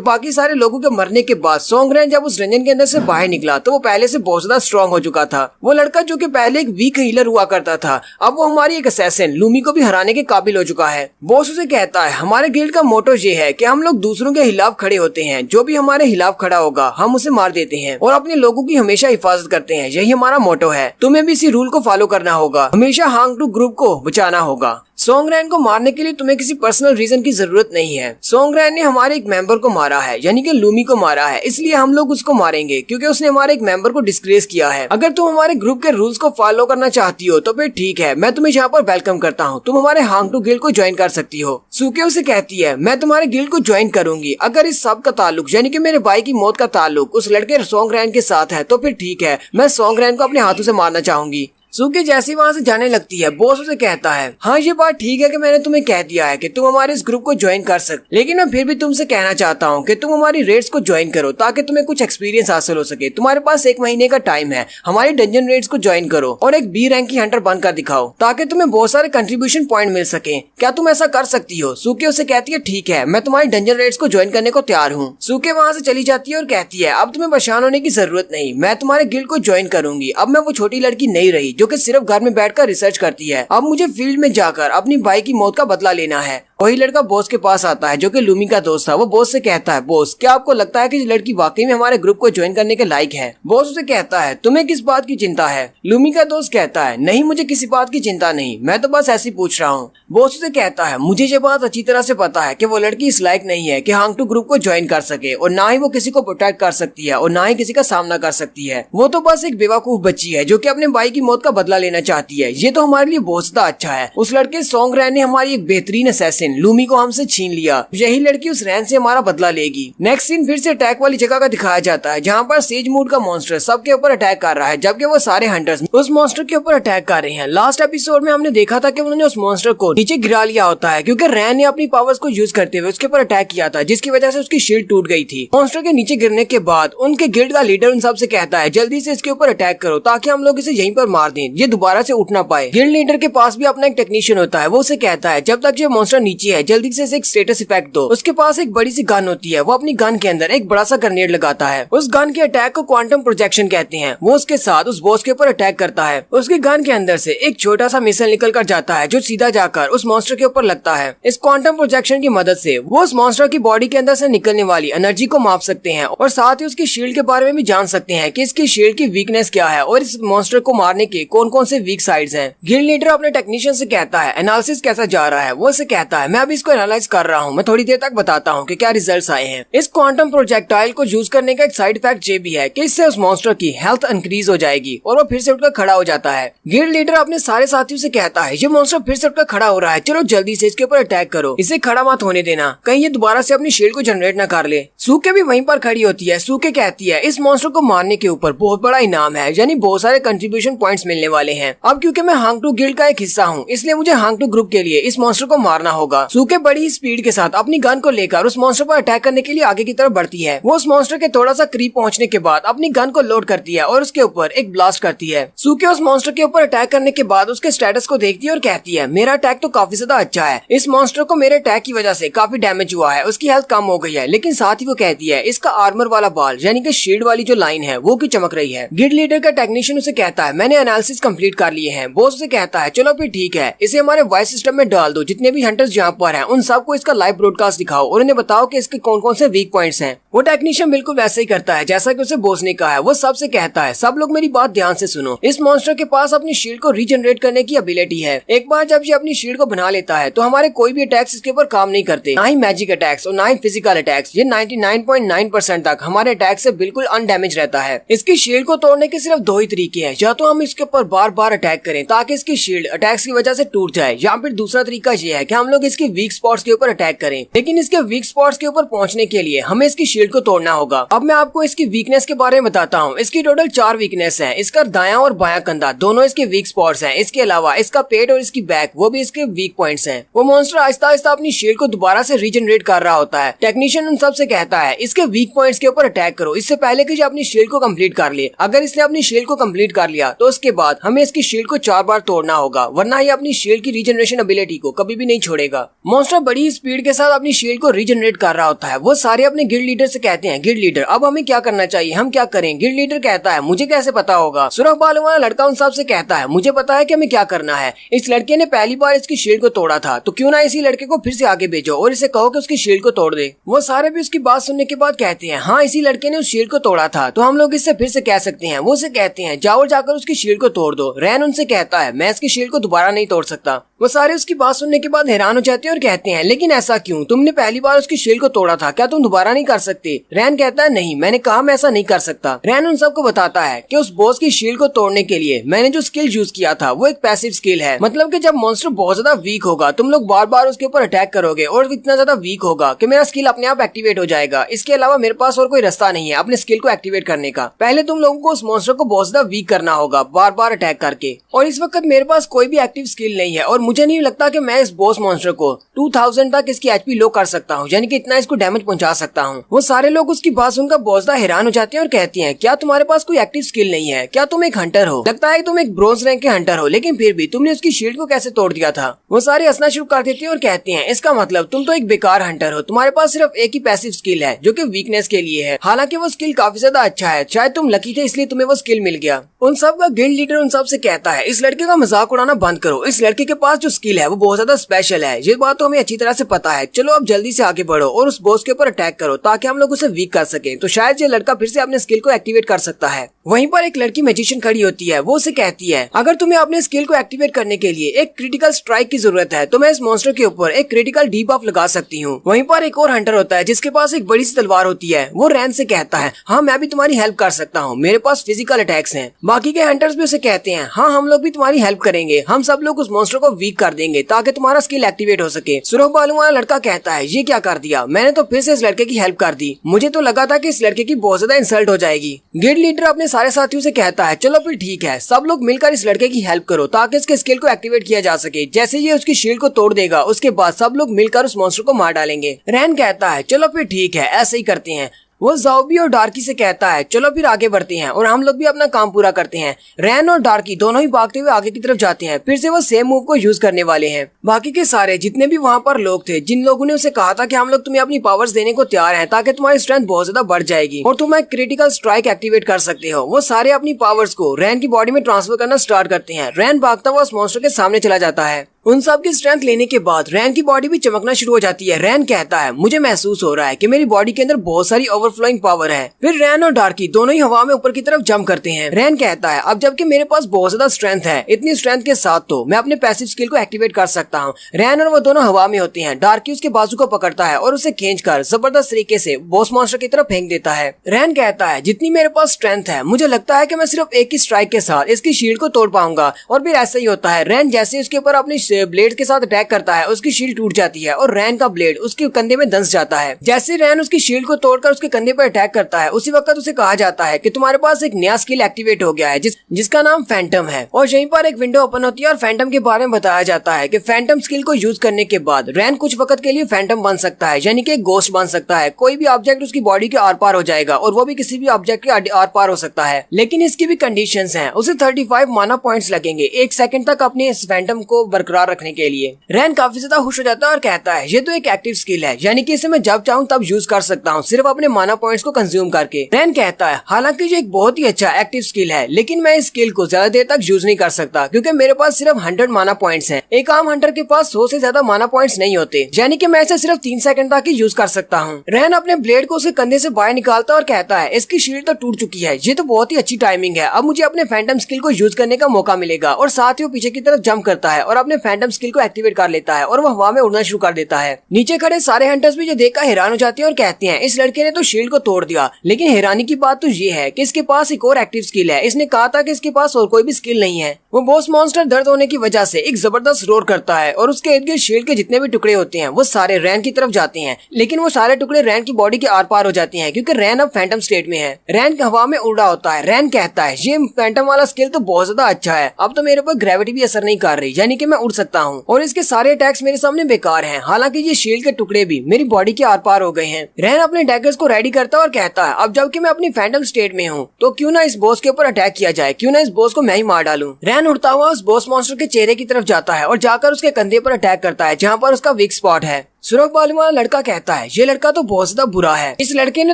बाकी सारे लोगों के मरने के बाद सॉन्गरैन जब उस डंजन के अंदर से बाहर निकला तो वो पहले से बहुत ज्यादा स्ट्रॉन्ग हो चुका था। वो लड़का जो कि पहले एक वीक हीलर हुआ करता था, अब वो हमारी एक असैसिन लूमी को भी हराने के काबिल हो चुका है। बॉस उसे कहता है हमारे गिल्ड का मोटो ये है कि हम लोग दूसरों के खिलाफ खड़े होते हैं, जो भी हमारे खिलाफ खड़ा होगा हम उसे मार देते हैं और अपने लोगों की हमेशा हिफाजत करते हैं, यही हमारा मोटो है। तुम्हें भी इसी रूल को फॉलो करना होगा, हमेशा हांगटू ग्रुप को बचाना होगा। सॉन्गरैन को मारने के लिए तुम्हें किसी पर्सनल रीजन की जरूरत नहीं है। सॉन्गरैन ने हमारे एक मेंबर को मारा है, यानी कि लूमी को मारा है, इसलिए हम लोग उसको मारेंगे क्योंकि उसने हमारे एक मेंबर को डिस्ग्रेस किया है। अगर तुम हमारे ग्रुप के रूल्स को फॉलो करना चाहती हो तो फिर ठीक है, मैं तुम्हें यहाँ पर वेलकम करता हूँ, तुम हमारे हांगटू गिल्ड को ज्वाइन कर सकती हो। सूके उसे कहती है मैं तुम्हारे गिल्ड को ज्वाइन करूंगी अगर इस सब का ताल्लुक यानी कि मेरे भाई की मौत का ताल्लुक उस लड़के सॉन्गरैन के साथ है, तो फिर ठीक है, मैं सॉन्गरैन को अपने हाथों से मारना चाहूंगी। सूके जैसी वहाँ से जाने लगती है, बॉस उसे कहता है हाँ ये बात ठीक है कि मैंने तुम्हें कह दिया है कि तुम हमारे इस ग्रुप को ज्वाइन कर सकते, लेकिन मैं फिर भी तुमसे कहना चाहता हूँ कि तुम हमारी रेड्स को ज्वाइन करो ताकि तुम्हें कुछ एक्सपीरियंस हासिल हो सके। तुम्हारे पास 1 महीने का टाइम है, हमारी डंजन रेड्स को ज्वाइन करो और एक बी रैंक की हंटर बनकर दिखाओ ताकि तुम्हें बहुत सारे कंट्रीब्यूशन पॉइंट मिल सके। क्या तुम ऐसा कर सकती हो? सूके उसे कहती है ठीक है, मैं तुम्हारी डंजन रेड्स को ज्वाइन करने को तैयार हूँ। सूके वहाँ से चली जाती है और कहती है अब तुम्हें परेशान होने की जरूरत नहीं, मैं तुम्हारे गिल्ड को ज्वाइन करूंगी। अब मैं वो छोटी लड़की नहीं रही जो कि सिर्फ घर में बैठकर रिसर्च करती है, अब मुझे फील्ड में जाकर अपनी भाई की मौत का बदला लेना है। वही लड़का बॉस के पास आता है जो कि लूमी का दोस्त था। वो बॉस से कहता है बॉस क्या आपको लगता है कि ये लड़की वाकई में हमारे ग्रुप को ज्वाइन करने के लायक है? बॉस उसे कहता है तुम्हें किस बात की चिंता है? लूमी का दोस्त कहता है नहीं मुझे किसी बात की चिंता नहीं, मैं तो बस ऐसे ही पूछ रहा हूँ। बॉस उसे कहता है मुझे ये बात अच्छी तरह से पता है कि वो लड़की इस लायक नहीं है कि हांगटू ग्रुप को ज्वाइन कर सके, और ना ही वो किसी को प्रोटेक्ट कर सकती है और ना ही किसी का सामना कर सकती है। वो तो बस एक बेवकूफ बच्ची है जो कि अपने भाई की मौत का बदला लेना चाहती है। ये तो हमारे लिए बहुत ज्यादा अच्छा है। उस लड़के सॉन्गरैन ने हमारी एक बेहतरीन असैसिन लूमी को हमसे छीन लिया, यही लड़की उस रैन से हमारा बदला लेगी। नेक्स्ट सीन फिर से अटैक वाली जगह का दिखाया जाता है जहाँ पर सेज मूड का मॉन्स्टर सबके ऊपर अटैक कर रहा है, जबकि वो सारे हंटर्स उस मॉन्स्टर के ऊपर अटैक कर रहे हैं। लास्ट एपिसोड में हमने देखा था कि उन्होंने उस मॉन्स्टर को नीचे गिरा लिया होता है क्योंकि रैन ने अपनी पावर्स को यूज करते हुए उसके ऊपर अटैक किया था, जिसकी वजह से उसकी शील्ड टूट गई थी। मॉन्स्टर के नीचे गिरने के बाद उनके गिल्ड का लीडर उन सबसे कहता है जल्दी से इसके ऊपर अटैक करो ताकि हम लोग इसे यहीं पर मार दें, ये दोबारा से उठ ना पाए। गिल्ड लीडर के पास भी अपना एक टेक्नीशियन होता है, वो उसे कहता है जब तक ये मॉन्स्टर नीचे है जल्दी से एक स्टेटस इफेक्ट दो। उसके पास एक बड़ी सी गन होती है, वो अपनी गन के अंदर एक बड़ा सा ग्रेनेड लगाता है। उस गन के अटैक को क्वांटम प्रोजेक्शन कहते हैं। वो उसके साथ उस बॉस के ऊपर अटैक करता है। उसकी गन के अंदर से एक छोटा सा मिसाइल निकल कर जाता है जो सीधा जाकर उस मॉन्स्टर के ऊपर लगता है। इस क्वांटम प्रोजेक्शन की मदद से वो उस मॉन्स्टर की बॉडी के अंदर से निकलने वाली एनर्जी को माप सकते हैं और साथ ही उसकी शील्ड के बारे में भी जान सकते हैं कि इसकी शील्ड की वीकनेस क्या है और इस मॉन्स्टर को मारने के कौन कौन से वीक साइड्स हैं। गिल्ड लीडर अपने टेक्नीशियन से कहता है एनालिसिस कैसा जा रहा है? वो उसे कहता है मैं अभी इसको एनालाइज कर रहा हूँ, मैं थोड़ी देर तक बताता हूँ कि क्या रिजल्ट्स आए हैं। इस क्वांटम प्रोजेक्टाइल को यूज करने का एक साइड इफेक्ट ये भी है कि इससे उस मॉन्स्टर की हेल्थ इंक्रीज हो जाएगी और वो फिर से उठकर खड़ा हो जाता है। गिल्ड लीडर अपने सारे साथियों से कहता है ये मॉन्स्टर फिर से उठकर खड़ा हो रहा है, चलो जल्दी से इसके ऊपर अटैक करो, इसे खड़ा मत होने देना, कहीं ये दोबारा से अपनी शील्ड को जनरेट न कर ले। सूके भी वहीं पर खड़ी होती है। सूके कहती है इस मॉन्स्टर को मारने के ऊपर बहुत बड़ा इनाम है, यानी बहुत सारे कंट्रीब्यूशन पॉइंट्स मिलने वाले हैं। अब क्योंकि मैं हांगटू गिल्ड का एक हिस्सा हूँ इसलिए मुझे हांगटू ग्रुप के लिए इस मॉन्स्टर को मारना होगा। होगा। सूके बड़ी स्पीड के साथ अपनी गन को लेकर उस मॉन्स्टर पर अटैक करने के लिए आगे की तरफ बढ़ती है। वो उस मॉन्स्टर के थोड़ा सा करीब पहुंचने के बाद अपनी गन को लोड करती है और उसके ऊपर एक ब्लास्ट करती है। सूके उस मॉन्स्टर के ऊपर अटैक करने के बाद उसके स्टेटस को देखती है और कहती है मेरा अटैक तो काफी ज्यादा अच्छा है, इस मॉन्स्टर को मेरे अटैक की वजह से काफी डैमेज हुआ है, उसकी हेल्थ कम हो गई है, लेकिन साथ ही वो कहती है इसका आर्मर वाला बाल यानी कि शील्ड वाली जो लाइन है वो क्यों चमक रही है। गिल्ड लीडर का टेक्नीशियन उसे कहता है मैंने एनालिसिस कंप्लीट कर लिए हैं। बॉस उसे कहता है चलो फिर ठीक है, इसे हमारे वॉइस सिस्टम में डाल दो, जितने भी हंटर्स यहाँ पर हैं उन सबको इसका लाइव ब्रॉडकास्ट दिखाओ और उन्हें बताओ कि इसके कौन कौन से वीक पॉइंट्स हैं। वो टेक्नीशियन बिल्कुल वैसे ही करता है जैसा कि उसे बॉस ने कहा है। वो सबसे कहता है सब लोग मेरी बात ध्यान से सुनो, इस मॉन्स्टर के पास अपनी शील्ड को रीजनरेट करने की एबिलिटी है। एक बार जब ये अपनी शील्ड को बना लेता है तो हमारे कोई भी अटैक्स इसके ऊपर काम नहीं करते, ना ही मैजिक अटैक्स और ना ही फिजिकल अटैक्स। ये 99.9% तक हमारे अटैक से बिल्कुल अनडैमेज रहता है। इसकी शील्ड को तोड़ने के सिर्फ दो ही तरीके हैं, या तो हम इसके ऊपर बार बार अटैक करें ताकि इसकी शील्ड अटैक्स की वजह से टूट जाए, या फिर दूसरा तरीका ये है कि हम लोग इसके वीक स्पॉट्स के ऊपर अटैक करें। लेकिन इसके वीक स्पॉट्स के ऊपर पहुंचने के लिए हमें इसकी शील्ड को तोड़ना होगा। अब मैं आपको इसकी वीकनेस के बारे में बताता हूँ। इसकी टोटल 4 वीकनेस है। इसका दायां और बायां कंधा दोनों इसके वीक स्पॉट्स हैं। इसके अलावा इसका पेट और इसकी बैक वो भी इसके वीक पॉइंट्स हैं। वो मॉन्स्टर आहिस्ता आहिस्ता अपनी शील्ड को दोबारा से रीजनरेट कर रहा होता है। टेक्नीशियन उन सबसे कहता है इसके वीक पॉइंट्स के ऊपर अटैक करो, इससे पहले कि जो अपनी शील्ड को कंप्लीट कर ले। अगर इसने अपनी शील्ड को कंप्लीट कर लिया तो उसके बाद हमें इसकी शील्ड को 4 बार तोड़ना होगा, वरना ये अपनी शील्ड की रीजनरेशन एबिलिटी को कभी भी नहीं छोड़ेगा। मॉन्स्टर बड़ी स्पीड के साथ अपनी शील्ड को रीजनरेट कर रहा होता है। वो सारे अपने गिल्ड लीडर से कहते हैं गिल्ड लीडर अब हमें क्या करना चाहिए, हम क्या करें। गिल्ड लीडर कहता है मुझे कैसे पता होगा। सुरख बालों वाला लड़का उन सबसे कहता है मुझे पता है कि हमें क्या करना है। इस लड़के ने पहली बार इसकी शील्ड को तोड़ा था, तो क्यों ना इसी लड़के को फिर से आगे भेजो और इसे कहो कि उसकी शील्ड को तोड़ दे। वो सारे भी उसकी बात सुनने के बाद कहते हैं हाँ इसी लड़के ने उस शील्ड को तोड़ा था, तो हम लोग इससे फिर से कह सकते हैं। वो उसे कहते हैं जाओ जाकर उसकी शील्ड को तोड़ दो। रैन उनसे कहता है मैं इसकी शील्ड को दोबारा नहीं तोड़ सकता। वो सारे उसकी बात सुनने के बाद हैरान हो जाते हैं और कहते हैं लेकिन ऐसा क्यों, तुमने पहली बार उसकी शील्ड को तोड़ा था, क्या तुम दोबारा नहीं कर सकते। रैन कहता है नहीं, मैंने कहा मैं ऐसा नहीं कर सकता। रैन उन सबको बताता है कि उस बॉस की शील्ड को तोड़ने के लिए मैंने जो स्किल यूज किया था वो एक पैसिव स्किल है। मतलब कि जब मॉन्स्टर बहुत ज्यादा वीक होगा तुम लोग बार बार उसके ऊपर अटैक करोगे और इतना ज्यादा वीक होगा कि मेरा स्किल अपने आप एक्टिवेट हो जाएगा। इसके अलावा मेरे पास और कोई रास्ता नहीं है अपने स्किल को एक्टिवेट करने का। पहले तुम लोगों को उस मॉन्स्टर को बहुत ज्यादा वीक करना होगा बार बार अटैक करके, और इस वक्त मेरे पास कोई भी एक्टिव स्किल नहीं है और मुझे नहीं लगता कि मैं इस बॉस मॉन्स्टर को 2000 तक इसकी एचपी लो कर सकता हूँ, यानी कि इतना इसको डैमेज पहुंचा सकता हूँ। वो सारे लोग उसकी बात सुनकर बहुत ज्यादा हैरान हो जाते हैं और कहती हैं क्या तुम्हारे पास कोई एक्टिव स्किल नहीं है, क्या तुम एक हंटर हो। लगता है तुम एक ब्रोंज रैंक के हंटर हो, लेकिन फिर भी तुमने उसकी शील्ड को कैसे तोड़ दिया था। वो सारे हंसना शुरू कर देते हैं और कहते हैं इसका मतलब तुम तो एक बेकार हंटर हो, तुम्हारे पास सिर्फ एक ही पैसिव स्किल है जो कि वीकनेस के लिए है। हालांकि वो स्किल काफी ज्यादा अच्छा है, शायद तुम लकी थे इसलिए तुम्हें वो स्किल मिल गया। उन सब का गिल्ड लीडर उन सब से कहता है इस लड़के का मजाक उड़ाना बंद करो, इस लड़के के पास जो स्किल है वो बहुत ज्यादा स्पेशल है, ये बात तो हमें अच्छी तरह से पता है। चलो अब जल्दी से आगे बढ़ो और उस बॉस के ऊपर अटैक करो ताकि हम लोग उसे वीक कर सकें, तो शायद ये लड़का फिर से अपने स्किल को एक्टिवेट कर सकता है। वहीं पर एक लड़की मैजिशियन खड़ी होती है। वो उसे कहती है अगर तुम्हें अपने स्किल को एक्टिवेट करने के लिए एक क्रिटिकल स्ट्राइक की जरूरत है तो मैं इस मॉन्स्टर के ऊपर एक क्रिटिकल डीबफ लगा सकती हूँ। वहीं पर एक और हंटर होता है जिसके पास एक बड़ी सी तलवार होती है। वो रैन से कहता है हाँ मैं भी तुम्हारी हेल्प कर सकता हूँ, मेरे पास फिजिकल अटैक्स हैं। बाकी के हंटर्स भी उसे कहते हैं हाँ हम लोग भी तुम्हारी हेल्प करेंगे, हम सब लोग उस मॉन्स्टर को वीक कर देंगे ताकि तुम्हारा स्किल एक्टिवेट हो सके। सुरख बालों वाला लड़का कहता है ये क्या कर दिया, मैंने तो फिर से इस लड़के की हेल्प कर दी, मुझे तो लगा था कि इस लड़के की बहुत ज्यादा इंसल्ट हो जाएगी। गिल्ड लीडर अपने सारे साथियों से कहता है चलो फिर ठीक है, सब लोग मिलकर इस लड़के की हेल्प करो ताकि इसके स्किल को एक्टिवेट किया जा सके। जैसे ये उसकी शील्ड को तोड़ देगा उसके बाद सब लोग मिलकर उस मॉन्स्टर को मार डालेंगे। रैन कहता है चलो फिर ठीक है, ऐसे ही करते हैं। वो ज़ॉम्बी और डार्की से कहता है चलो फिर आगे बढ़ते हैं और हम लोग भी अपना काम पूरा करते हैं। रैन और डार्की दोनों ही भागते हुए आगे की तरफ जाते हैं। फिर से वो सेम मूव को यूज करने वाले हैं। बाकी के सारे जितने भी वहाँ पर लोग थे, जिन लोगों ने उसे कहा था कि हम लोग तुम्हें अपनी पावर्स देने को तैयार हैं ताकि तुम्हारी स्ट्रेंथ बहुत ज्यादा बढ़ जाएगी और तुम एक क्रिटिकल स्ट्राइक एक्टिवेट कर सकते हो, वो सारे अपनी पावर्स को रैन की बॉडी में ट्रांसफर करना स्टार्ट करते हैं। रैन भागता हुआ उस मॉन्स्टर के सामने चला जाता है। उन सब की स्ट्रेंथ लेने के बाद रैन की बॉडी भी चमकना शुरू हो जाती है। रैन कहता है मुझे महसूस हो रहा है कि मेरी बॉडी के अंदर बहुत सारी ओवरफ्लोइंग पावर है। फिर रैन और डार्की दोनों ही हवा में ऊपर की तरफ जंप करते हैं। रैन कहता है अब जबकि मेरे पास बहुत ज्यादा स्ट्रेंथ है, इतनी स्ट्रेंथ के साथ तो मैं अपने पैसिव स्किल को एक्टिवेट कर सकता हूँ। रैन और वो दोनों हवा में होते हैं। डार्की उसके बाजू को पकड़ता है और उसे खींचकर जबरदस्त तरीके से बॉस मॉन्स्टर की तरफ फेंक देता है। रैन कहता है जितनी मेरे पास स्ट्रेंथ है मुझे लगता है कि मैं सिर्फ एक ही स्ट्राइक के साथ इसकी शील्ड को तोड़ पाऊंगा, और फिर ऐसा ही होता है। रैन जैसे उसके ऊपर अपनी ब्लेड के साथ अटैक करता है उसकी शील्ड टूट जाती है और रैन का ब्लेड उसके कंधे में धंस जाता है। जैसे रैन उसकी शील्ड को तोड़कर उसके कंधे पर अटैक करता है उसी वक्त उसे कहा जाता है कि तुम्हारे पास एक नया स्किल एक्टिवेट हो गया है जिसका नाम फैंटम है। और यहीं पर एक विंडो ओपन होती है और फैंटम के बारे में बताया जाता है कि फैंटम स्किल को यूज करने के बाद रैन कुछ वक्त के लिए फैंटम बन सकता है, यानी कि एक गोस्ट बन सकता है। कोई भी ऑब्जेक्ट उसकी बॉडी के आर पार हो जाएगा और वो भी किसी भी ऑब्जेक्ट के आर पार हो सकता है। लेकिन इसकी भी कंडीशंस हैं। उसे 35 माना पॉइंट्स लगेंगे 1 सेकंड तक अपने इस फैंटम को बरकरार रखने के लिए। रैन काफी ज्यादा खुश हो जाता है और कहता है ये तो एक एक्टिव स्किल है, यानी कि इसे मैं जब चाहूँ तब यूज कर सकता हूँ सिर्फ अपने माना पॉइंट्स को कंज्यूम करके। रैन कहता है हालांकि ये एक बहुत ही अच्छा एक्टिव स्किल है लेकिन मैं इस स्किल को ज्यादा देर तक यूज नहीं कर सकता क्योंकि मेरे पास सिर्फ 100 माना पॉइंट्स हैं। एक आम हंटर के पास 100 से ज्यादा माना पॉइंट्स नहीं होते, यानी कि मैं इसे सिर्फ 3 सेकंड तक ही यूज कर सकता हूँ। रैन अपने ब्लेड को उसके कंधे से बाहर निकालता और कहता है इसकी शील्ड तो टूट चुकी है, ये तो बहुत ही अच्छी टाइमिंग है, अब मुझे अपने फैंटम स्किल को यूज करने का मौका मिलेगा। और साथ ही वो पीछे की तरफ जंप करता है और अपने फैंटम स्किल को एक्टिवेट कर लेता है और वो हवा में उड़ना शुरू कर देता है। नीचे खड़े सारे हंटर्स भी जो देखकर हैरान हो जाते हैं और कहते हैं इस लड़के ने तो शील्ड को तोड़ दिया। लेकिन हैरानी की बात तो ये है कि इसके पास एक और एक्टिव स्किल है। इसने कहा था कि इसके पास और कोई भी स्किल नहीं है। वो बॉस मॉन्स्टर दर्द होने की वजह से एक जबरदस्त रोर करता है और उसके इर्द गिर्द शील्ड के जितने भी टुकड़े होते हैं वो सारे रैन की तरफ जाते हैं, लेकिन वो सारे टुकड़े रैन की बॉडी के आर पार हो जाते हैं क्योंकि रैन अब फैंटम स्टेट में है। रैन हवा में उड़ रहा होता है। रैन कहता है ये फैंटम वाला स्किल तो बहुत ज्यादा अच्छा है, अब तो मेरे पर ग्रेविटी भी असर नहीं कर रही, यानी कि मैं उड़ सकता हूँ और इसके सारे अटैक्स मेरे सामने बेकार हैं। हालांकि ये शील्ड के टुकड़े भी मेरी बॉडी के आर पार हो गए हैं। रैन अपने डैगर्स को रेडी करता है और कहता है अब जबकि मैं अपनी फैंटम स्टेट में हूँ तो क्यों ना इस बॉस के ऊपर अटैक किया जाए, क्यों ना इस बॉस को मैं ही मार डालूं। रैन उड़ता हुआ उस बॉस मॉन्स्टर के चेहरे की तरफ जाता है और जाकर उसके कंधे पर अटैक करता है जहाँ पर उसका वीक स्पॉट है। सुरख बालों वाला लड़का कहता है ये लड़का तो बहुत ज्यादा बुरा है, इस लड़के ने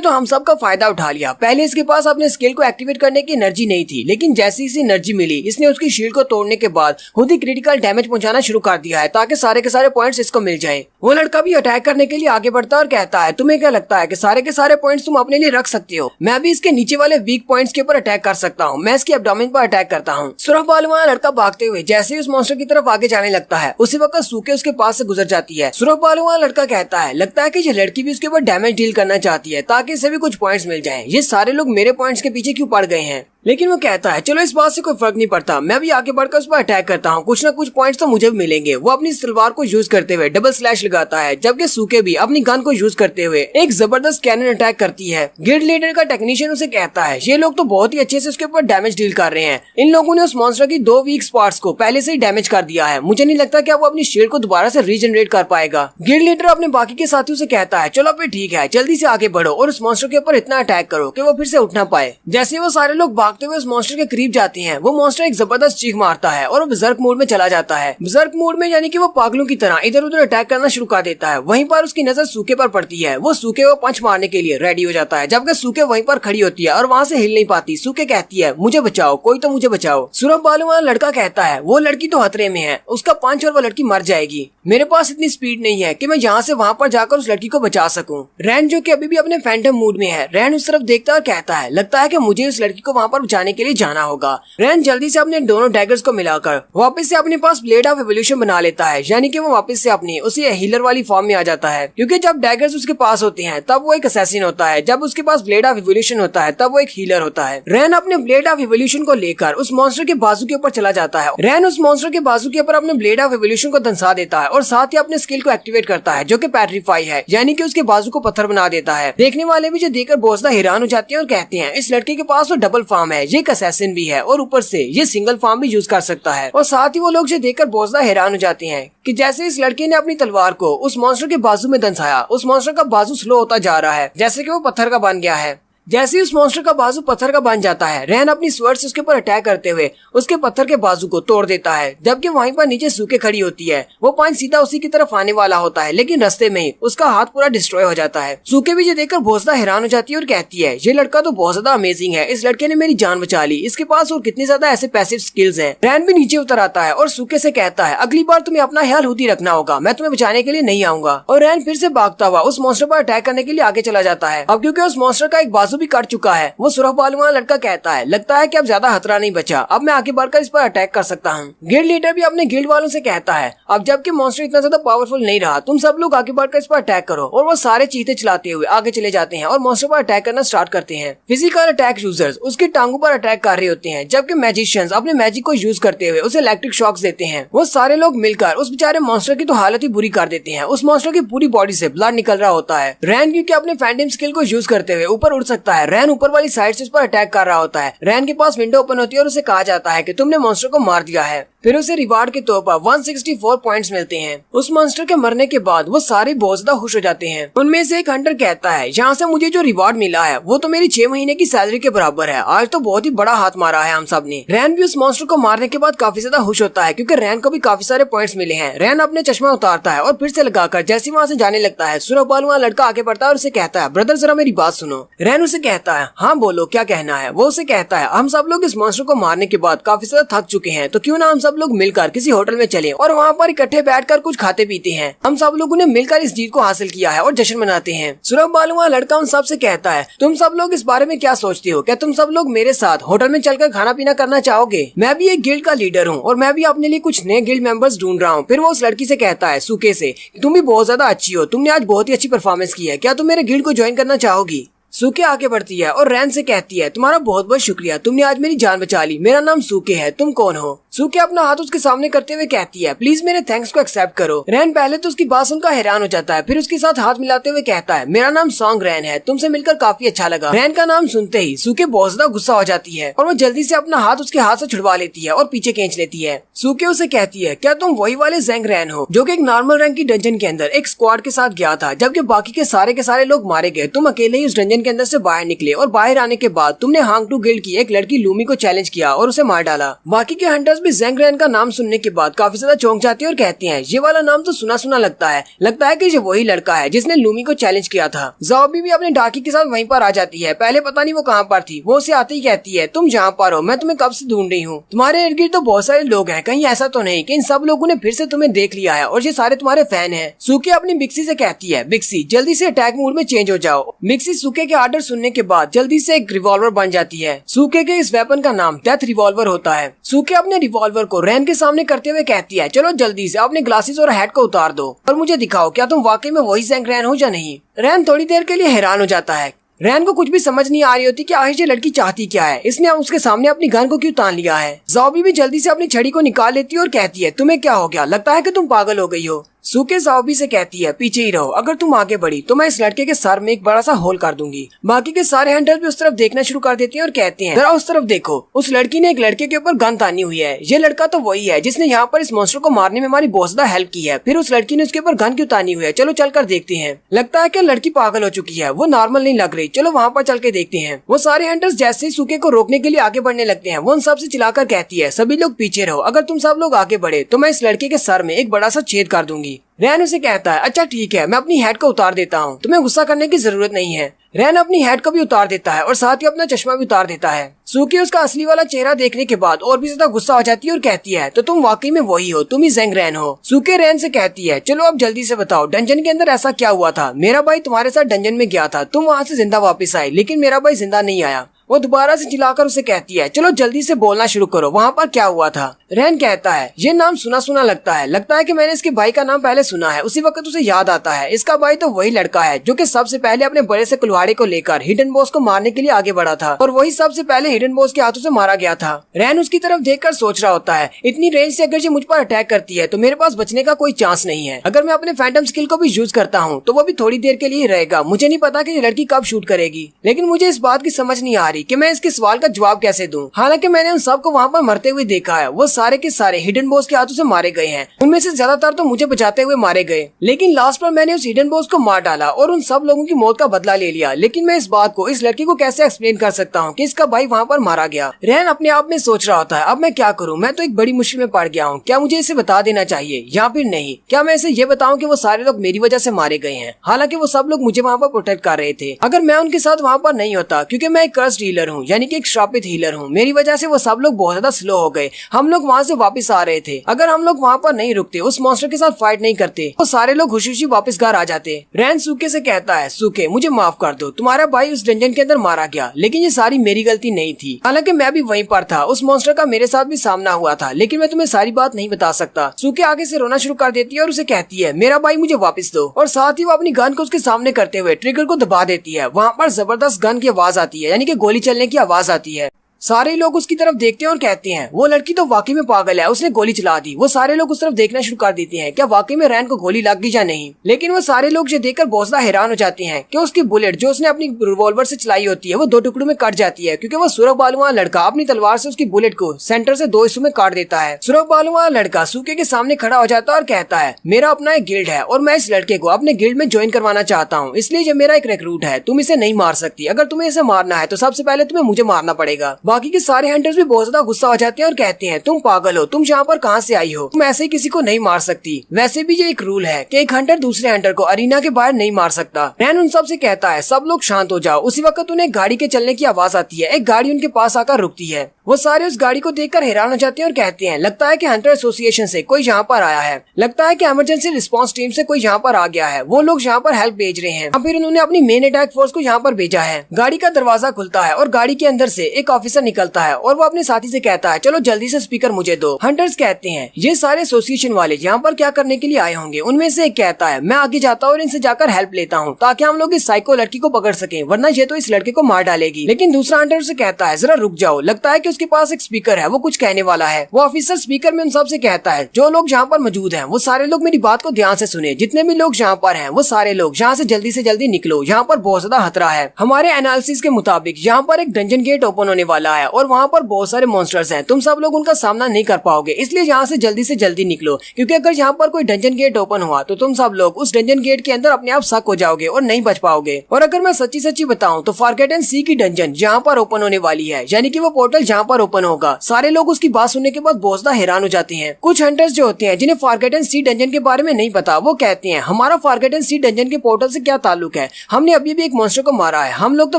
तो हम सब का फायदा उठा लिया। पहले इसके पास अपने स्किल को एक्टिवेट करने की एनर्जी नहीं थी, लेकिन जैसी इसे एनर्जी मिली इसने उसकी शील्ड को तोड़ने के बाद खुद ही क्रिटिकल डैमेज पहुंचाना शुरू कर दिया है ताकि सारे के सारे पॉइंट्स इसको मिल जाएं। वो लड़का भी अटैक करने के लिए आगे बढ़ता है और कहता है तुम्हें क्या लगता है कि सारे के सारे पॉइंट्स तुम अपने लिए रख सकते हो? मैं भी इसके नीचे वाले वीक पॉइंट्स के ऊपर अटैक कर सकता हूँ, मैं इसके एब्डोमेन पर अटैक करता हूँ। सुरख बालों वाला लड़का भागते हुए जैसे ही उस मॉन्स्टर की तरफ आगे जाने लगता है उसी वक्त सूखे उसके पास से गुजर जाती है। सुरख बालों वाला लड़का कहता है लगता है कि ये लड़की भी उसके ऊपर डैमेज डील करना चाहती है ताकि इसे भी कुछ पॉइंट्स मिल जाएं। ये सारे लोग मेरे पॉइंट्स के पीछे क्यों पड़ गए हैं? लेकिन वो कहता है चलो इस बात से कोई फर्क नहीं पड़ता, मैं भी आगे बढ़कर उस पर अटैक करता हूँ, कुछ ना कुछ पॉइंट्स तो मुझे भी मिलेंगे। वो अपनी तलवार को यूज करते हुए डबल स्लैश लगाता है जबकि सूखे भी अपनी गन को यूज करते हुए एक जबरदस्त कैनन अटैक करती है। गिल्ड लीडर का टेक्नीशियन उसे कहता है ये लोग तो बहुत ही अच्छे से उसके ऊपर डैमेज डील कर रहे हैं, इन लोगों ने उस मॉन्स्टर की 2 वीक स्पॉट्स को पहले से ही डैमेज कर दिया है, मुझे नहीं लगता कि वो अपनी शील्ड को दोबारा से रीजनरेट कर पाएगा। गिल्ड लीडर अपने बाकी के साथियों से कहता है चलो फिर ठीक है, जल्दी से आगे बढ़ो और उस मॉन्स्टर के ऊपर इतना अटैक करो कि वो फिर से उठ ना पाए। जैसे वो सारे लोग भागते हुए उस मॉन्स्टर के करीब जाते हैं वो मॉन्स्टर एक जबरदस्त चीख मारता है और वो बर्जर्क मोड में चला जाता है। बर्जर्क मोड में यानी कि वो पागलों की तरह इधर उधर अटैक करना शुरू कर देता है। वहीं पर उसकी नजर सूखे पर पड़ती है, वो सूखे को पंच मारने के लिए रेडी हो जाता है जबकि सूखे वहीं पर खड़ी होती है और वहाँ से हिल नहीं पाती। सूखे कहती है मुझे बचाओ, कोई तो मुझे बचाओ। सुरख बालों वाला लड़का कहता है वो लड़की तो खतरे में है, उसका पंच और वो लड़की मर जाएगी, मेरे पास इतनी स्पीड नहीं है कि मैं यहाँ से वहाँ पर जाकर उस लड़की को बचा सकूं। रैन जो कि अभी भी अपने फैंटम मूड में है, रैन उस तरफ देखता और कहता है लगता है कि मुझे उस लड़की को वहाँ पर बचाने के लिए जाना होगा। रैन जल्दी से अपने दोनों डैगर्स को मिलाकर वापस से अपने पास ब्लेड ऑफ एवोल्यूशन बना लेता है, यानी कि वो वापस से अपनी उसी हीलर वाली फॉर्म में आ जाता है क्योंकि जब डैगर्स उसके पास होते हैं तब वो एक असैसिन होता है, जब उसके पास ब्लेड ऑफ एवोल्यूशन होता है तब वो एक हीलर होता है। रैन अपने ब्लेड ऑफ एवोल्यूशन को लेकर उस मॉन्स्टर के बाजू के ऊपर चला जाता है। रैन उस मॉन्स्टर के बाजू के ऊपर अपने ब्लेड ऑफ एवोल्यूशन को धंसा देता है और साथ ही अपने स्किल को एक्टिवेट करता है जो कि पेट्रीफाई है, यानी कि उसके बाजू को पत्थर बना देता है। देखने वाले भी जो देखकर बहुत ज्यादा हैरान हो जाते हैं और कहते हैं इस लड़के के पास तो डबल फॉर्म है, ये एक असैसिन भी है और ऊपर से ये सिंगल फॉर्म भी यूज कर सकता है। और साथ ही वो लोग जो देखकर बहुत ज्यादा हैरान हो जाते हैं कि जैसे इस लड़के ने अपनी तलवार को उस मॉन्स्टर के बाजू में धंसाया, उस मॉन्स्टर का बाजू स्लो होता जा रहा है जैसे कि वो पत्थर का बन गया है। जैसे ही उस मॉन्स्टर का बाजू पत्थर का बन जाता है, रैन अपनी स्वर्ड से उसके ऊपर अटैक करते हुए उसके पत्थर के बाजू को तोड़ देता है, जबकि वहीं पर नीचे सूखे खड़ी होती है। वो पंच सीधा उसी की तरफ आने वाला होता है लेकिन रास्ते में ही उसका हाथ पूरा डिस्ट्रॉय हो जाता है। सूखे भी ये देखकर बहुत ज्यादा हैरान हो जाती है और कहती है ये लड़का तो बहुत ज्यादा अमेजिंग है, इस लड़के ने मेरी जान बचा ली, इसके पास और कितनी ज्यादा ऐसे पैसिव स्किल्स हैं। रैन भी नीचे उतर आता है और सूखे से कहता है अगली बार तुम्हें अपना ख्याल खुद ही रखना होगा, मैं तुम्हें बचाने के लिए नहीं आऊंगा। और रैन फिर से भागता हुआ उस मॉन्स्टर पर अटैक करने के लिए आगे चला जाता है। अब क्योंकि उस मॉन्स्टर का एक बाजू भी कट चुका है। वो सुरख बालों वाला लड़का कहता है, लगता है कि अब ज्यादा खतरा नहीं बचा, अब मैं आगे बढ़कर इस पर अटैक कर सकता हूँ। गिल्ड लीडर भी अपने गिल्ड वालों से कहता है, अब जबकि मॉन्स्टर इतना ज्यादा पावरफुल नहीं रहा, तुम सब लोग आगे बढ़कर इस पर अटैक करो। और वो सारे चीते चलाते हुए आगे चले जाते हैं और मॉन्स्टर पर अटैक करना स्टार्ट करते हैं। फिजिकल अटैक यूजर्स उसकी टांगों पर अटैक कर रहे होते हैं, जबकि मैजिशियंस अपने मैजिक को यूज करते हुए उसे इलेक्ट्रिक शॉक्स देते हैं। वो सारे लोग मिलकर उस बेचारे मॉन्स्टर की तो हालत ही बुरी कर देते हैं। उस मॉन्स्टर की पूरी बॉडी से ब्लड निकल रहा होता है। रैन क्योंकि अपने फैंटम स्किल को यूज करते हुए ऊपर उड़ सकता है, रैन ऊपर वाली साइड से उस पर अटैक कर रहा होता है। रैन के पास विंडो ओपन होती है और उसे कहा जाता है कि तुमने मॉन्स्टर को मार दिया है। फिर उसे रिवार्ड के तौर पर 164 पॉइंट्स मिलते हैं। उस मॉन्स्टर के मरने के बाद वो सारे बहुत ज्यादा खुश हो जाते हैं। उनमें से एक हंटर कहता है, यहाँ से मुझे जो रिवार्ड मिला है वो तो मेरी 6 महीने की सैलरी के बराबर है। आज तो बहुत ही बड़ा हाथ मारा है हम सब ने। रैन भी उस मॉन्स्टर को मारने के बाद काफी ज्यादा खुश होता है, क्योंकि रैन को भी काफी सारे पॉइंट्स मिले हैं। रैन अपने चश्मा उतारता है और फिर से लगाकर जैसे वहाँ से जाने लगता है, सुरख बालों वाला लड़का आगे बढ़ता है और उसे कहता है, ब्रदर जरा मेरी बात सुनो। रैन उसे कहता है, हाँ बोलो क्या कहना है। वो उसे कहता है, हम सब लोग इस मॉन्स्टर को मारने के बाद काफी ज्यादा थक चुके हैं, तो क्यों ना हम सब लोग मिलकर किसी होटल में चले और वहाँ पर इकट्ठे बैठकर कुछ खाते पीते हैं। हम सब लोगों ने मिलकर इस जीत को हासिल किया है और जश्न मनाते हैं। सुरख बालों वाला लड़का उन सब से कहता है, तुम सब लोग इस बारे में क्या सोचते हो? क्या तुम सब लोग मेरे साथ होटल में चलकर खाना पीना करना चाहोगे? मैं भी एक गिल्ड का लीडर हूँ और मैं भी अपने लिए कुछ नए गिल्ड मेंबर्स ढूंढ रहा हूँ। फिर वो उस लड़की से कहता है, सूखे से, तुम भी बहुत ज्यादा अच्छी हो, तुमने आज बहुत ही अच्छी परफॉर्मेंस की है, क्या तुम मेरे गिल्ड को ज्वाइन करना चाहोगी? सूखे आगे बढ़ती है और रैन से कहती है, तुम्हारा बहुत बहुत शुक्रिया, तुमने आज मेरी जान बचा ली। मेरा नाम सूखे है, तुम कौन हो? सूखे अपना हाथ उसके सामने करते हुए कहती है, प्लीज मेरे थैंक्स को एक्सेप्ट करो। रैन पहले तो उसकी बात सुनकर हैरान हो जाता है, फिर उसके साथ हाथ मिलाते हुए कहता है, मेरा नाम सॉन्ग रैन है, तुमसे मिलकर काफी अच्छा लगा। रैन का नाम सुनते ही सूखे बहुत ज्यादा गुस्सा हो जाती है और वो जल्दी से अपना हाथ उसके हाथ से छुड़वा लेती है और पीछे खींच लेती है। सूखे उसे कहती है, क्या तुम वही वाले ज़ेंग रैन हो जो कि एक नॉर्मल रैंक की डंजन के अंदर एक स्क्वाड के साथ गया था, जबकि बाकी के सारे लोग मारे गए, तुम अकेले ही उस डंजन के अंदर से बाहर निकले और बाहर आने के बाद तुमने हांग टू गिल्ड की एक लड़की लूमी को चैलेंज किया और उसे मार डाला। बाकी के हंटर्स भी ज़ेंग रैन का नाम सुनने के बाद काफी ज्यादा चौंक जाती है और कहती हैं, ये वाला नाम तो सुना सुना लगता है कि ये वही लड़का है जिसने लूमी को चैलेंज किया था। ज़ॉबी भी अपने डाकी के साथ वहीं पर आ जाती है। पहले पता नहीं वो कहाँ पर थी, वो उसे आते ही कहती है, तुम जहाँ पर हो मैं तुम्हें कब से ढूंढ रही हूँ, तुम्हारे इर्द गिर्द तो बहुत सारे लोग हैं, कहीं ऐसा तो नहीं कि इन सब लोगों ने फिर से तुम्हें देख लिया है और ये सारे तुम्हारे फैन हैं। सूखे अपनी बिक्सी से कहती है, बिक्सी जल्दी से अटैक मोड में चेंज हो जाओ। बिक्सी सूखे के आर्डर सुनने के बाद जल्दी से एक रिवॉल्वर बन जाती है। सूखे के इस वेपन का नाम डेथ रिवॉल्वर होता है। सूखे अपने रिवॉल्वर को रैन के सामने करते हुए कहती है, चलो जल्दी से अपने ग्लासेस और हैट को उतार दो और मुझे दिखाओ क्या तुम वाकई में वही ज़ेंग रैन हो या नहीं। रैन थोड़ी देर के लिए हैरान हो जाता है। रैन को कुछ भी समझ नहीं आ रही होती कि आखिर ये लड़की चाहती क्या है, इसने उसके सामने अपनी गन को क्यों तान लिया है। ज़ॉबी भी जल्दी से अपनी छड़ी को निकाल लेती है और कहती है, तुम्हें क्या हो गया, लगता है कि तुम पागल हो गई हो। सूखे ज़ॉबी से कहती है, पीछे ही रहो, अगर तुम आगे बढ़ी तो मैं इस लड़के के सर में एक बड़ा सा होल कर दूंगी। बाकी के सारे हंटर भी उस तरफ देखना शुरू कर देते हैं और कहते हैं, जरा उस तरफ देखो, उस लड़की ने एक लड़के के ऊपर गन तानी हुई है। ये लड़का तो वही है जिसने यहाँ पर इस मॉन्स्टर को मारने में हमारी बहुत ज्यादा हेल्प की है। फिर उस लड़की ने उसके ऊपर गन क्यों तानी हुई है, चलो चल कर देखते हैं। लगता है कि लड़की पागल हो चुकी है, वो नॉर्मल नहीं लग रही, चलो वहाँ पर चल के देखते हैं। वो सारे हंटर्स जैसे ही सूखे को रोकने के लिए आगे बढ़ने लगते हैं, वो उन सबसे चिल्लाकर कहती है, सभी लोग पीछे रहो, अगर तुम सब लोग आगे बढ़े तो मैं इस लड़के के सर में एक बड़ा सा छेद कर दूंगी। रैन उसे कहता है, अच्छा ठीक है, मैं अपनी हैट को उतार देता हूँ, तुम्हें गुस्सा करने की जरूरत नहीं है। रैन अपनी हैट को भी उतार देता है और साथ ही अपना चश्मा भी उतार देता है। सूखी उसका असली वाला चेहरा देखने के बाद और भी ज्यादा गुस्सा हो जाती है और कहती है, तो तुम वाकई में वही हो, तुम ही ज़ेंग रैन हो। सूखे रैन से कहती है, चलो अब जल्दी से बताओ, डंजन के अंदर ऐसा क्या हुआ था? मेरा भाई तुम्हारे साथ डंजन में गया था, तुम वहाँ से जिंदा वापस आए, लेकिन मेरा भाई जिंदा नहीं आया। वो दोबारा से चिल्लाकर उसे कहती है, चलो जल्दी से बोलना शुरू करो, वहाँ पर क्या हुआ था? रैन कहता है, ये नाम सुना सुना लगता है कि मैंने इसके भाई का नाम पहले सुना है। उसी वक्त उसे याद आता है, इसका भाई तो वही लड़का है जो कि सबसे पहले अपने बड़े से कुल्हाड़ी को लेकर हिडन बॉस को मारने के लिए आगे बढ़ा था और वही सबसे पहले हिडन बॉस के हाथों से मारा गया था। रैन उसकी तरफ देखकर सोच रहा होता है, इतनी रेंज से अगर ये मुझ पर अटैक करती है तो मेरे पास बचने का कोई चांस नहीं है। अगर मैं अपने फैंटम स्किल को भी यूज करता हूँ तो वो भी थोड़ी देर के लिए रहेगा। मुझे नहीं पता कि ये लड़की कब शूट करेगी, लेकिन मुझे इस बात की समझ नहीं आ रही कि मैं इसके सवाल का जवाब कैसे दूं। हालांकि मैंने उन सबको वहाँ पर मरते हुए देखा है, वो सारे के सारे हिडन बॉस के हाथों से मारे गए हैं। उनमें से ज्यादातर तो मुझे बचाते हुए मारे गए, लेकिन लास्ट पर मैंने उस हिडन बॉस को मार डाला और उन सब लोगों की मौत का बदला ले लिया। लेकिन मैं इस बात को इस लड़की को कैसे एक्सप्लेन कर सकता हूँ कि इसका भाई वहाँ पर मारा गया। रैन अपने आप में सोच रहा होता है, अब मैं क्या करूँ, मैं तो एक बड़ी मुश्किल में पड़ गया हूँ। क्या मुझे इसे बता देना चाहिए या फिर नहीं? क्या मैं इसे ये बताऊँ कि वो सारे लोग मेरी वजह से मारे गए हैं, हालांकि वो सब लोग मुझे वहाँ पर प्रोटेक्ट कर रहे थे। अगर मैं उनके साथ वहाँ पर नहीं होता, क्योंकि मैं एक कर्स्ड हीलर हूँ, यानी कि एक श्रापित हीलर हूँ, मेरी वजह से वो सब लोग बहुत ज्यादा स्लो हो गए। हम लोग वहाँ से वापस आ रहे थे। अगर हम लोग वहाँ पर नहीं रुकते, उस मॉन्स्टर के साथ फाइट नहीं करते, तो सारे लोग खुशी वापस घर आ जाते। रैन सूके से कहता है, सूके मुझे माफ कर दो, तुम्हारा भाई उस डंजन के अंदर मारा गया, लेकिन ये सारी मेरी गलती नहीं थी। हालांकि मैं भी वहीं पर था, उस मॉन्स्टर का मेरे साथ भी सामना हुआ था, लेकिन मैं तुम्हें सारी बात नहीं बता सकता। सूके आगे से रोना शुरू कर देती है और उसे कहती है, मेरा भाई मुझे वापस दो, और साथ ही वो अपनी गन को उसके सामने करते हुए ट्रिगर को दबा देती है। वहाँ पर जबरदस्त गन की आवाज आती है, यानी कि गोली चलने की आवाज आती है। सारे लोग उसकी तरफ देखते हैं और कहते हैं, वो लड़की तो वाकई में पागल है, उसने गोली चला दी। वो सारे लोग उस तरफ देखना शुरू कर देते हैं, क्या वाकई में रैन को गोली लग गई या नहीं। लेकिन वो सारे लोग ये देखकर बहुत ज्यादा हैरान हो जाते हैं कि उसकी बुलेट जो उसने अपनी रिवॉल्वर से चलाई होती है वो दो टुकड़ों में कट जाती है, क्योंकि वो सुरख बालू वाला लड़का अपनी तलवार से उसकी बुलेट को सेंटर से दो हिस्सों में काट देता है। सुरख बालू वाला लड़का सूखे के सामने खड़ा हो जाता है और कहता है, मेरा अपना एक गिल्ड है और मैं इस लड़के को अपने गिल्ड में ज्वाइन करवाना चाहता हूँ, इसलिए ये मेरा एक रिक्रूट है, तुम इसे नहीं मार सकती। अगर तुम्हें इसे मारना है तो सबसे पहले तुम्हें मुझे मारना पड़ेगा। बाकी के सारे हंटर्स भी बहुत ज्यादा गुस्सा हो जाते हैं और कहते हैं, तुम पागल हो, तुम यहाँ पर कहाँ से आई हो, तुम ऐसे ही किसी को नहीं मार सकती। वैसे भी ये एक रूल है कि एक हंटर दूसरे हंटर को अरीना के बाहर नहीं मार सकता। रैन उन सब से कहता है, सब लोग शांत हो जाओ। उसी वक्त उन्हें गाड़ी के चलने की आवाज आती है, एक गाड़ी उनके पास आकर रुकती है। वो सारे उस गाड़ी को देखकर हैरान हो जाते हैं और कहते हैं, लगता है कि हंटर एसोसिएशन से कोई यहाँ पर आया है, लगता है कि इमरजेंसी रिस्पांस टीम से कोई यहाँ पर आ गया है, वो लोग यहाँ पर हेल्प भेज रहे हैं। फिर उन्होंने अपनी मेन अटैक फोर्स को यहाँ पर भेजा है। गाड़ी का दरवाजा खुलता है और गाड़ी के अंदर से एक ऑफिसर निकलता है और वो अपने साथी से कहता है, चलो जल्दी से स्पीकर मुझे दो। हंटर्स कहते हैं, ये सारे एसोसिएशन वाले यहाँ पर क्या करने के लिए आए होंगे। उनमें से एक कहता है, मैं आगे जाता हूँ और इनसे जाकर हेल्प लेता हूँ, ताकि हम लोग इस साइको लड़की को पकड़ सकें, वरना ये तो इस लड़के को मार डालेगी। लेकिन दूसरा हंटर से कहता है, जरा रुक जाओ, लगता है कि उसके पास एक स्पीकर है, वो कुछ कहने वाला है। वो ऑफिसर स्पीकर में उन सब से कहता है, जो लोग यहाँ पर मौजूद हैं वो सारे लोग मेरी बात को ध्यान से सुने, जितने भी लोग यहाँ पर हैं वो सारे लोग यहाँ से जल्दी निकलो, यहाँ पर बहुत ज्यादा खतरा है। हमारे एनालिसिस के मुताबिक यहाँ पर एक डंजन गेट ओपन होने वाला है और वहाँ पर बहुत सारे मॉन्स्टर्स हैं, तुम सब लोग उनका सामना नहीं कर पाओगे, इसलिए यहाँ से जल्दी निकलो, क्योंकि अगर यहाँ पर कोई डंजन गेट ओपन हुआ तो तुम सब लोग उस डंजन गेट के अंदर अपने आप सक हो जाओगे और नहीं बच पाओगे। और अगर मैं सच्ची बताऊं तो फॉरगेटन सी की डंजन यहाँ पर ओपन होने वाली है, यानी कि वो पोर्टल जहाँ पर ओपन होगा। सारे लोग उसकी बात सुनने के बाद बहुत ज्यादा हैरान हो जाते हैं। कुछ हंटर्स जो होते हैं जिन्हें फॉरगेटन सी डंजन के बारे में नहीं पता, वो कहते हैं, हमारा फॉरगेटन सी डंजन के पोर्टल से क्या ताल्लुक है, हमने अभी भी एक मॉन्स्टर को मारा है, हम लोग तो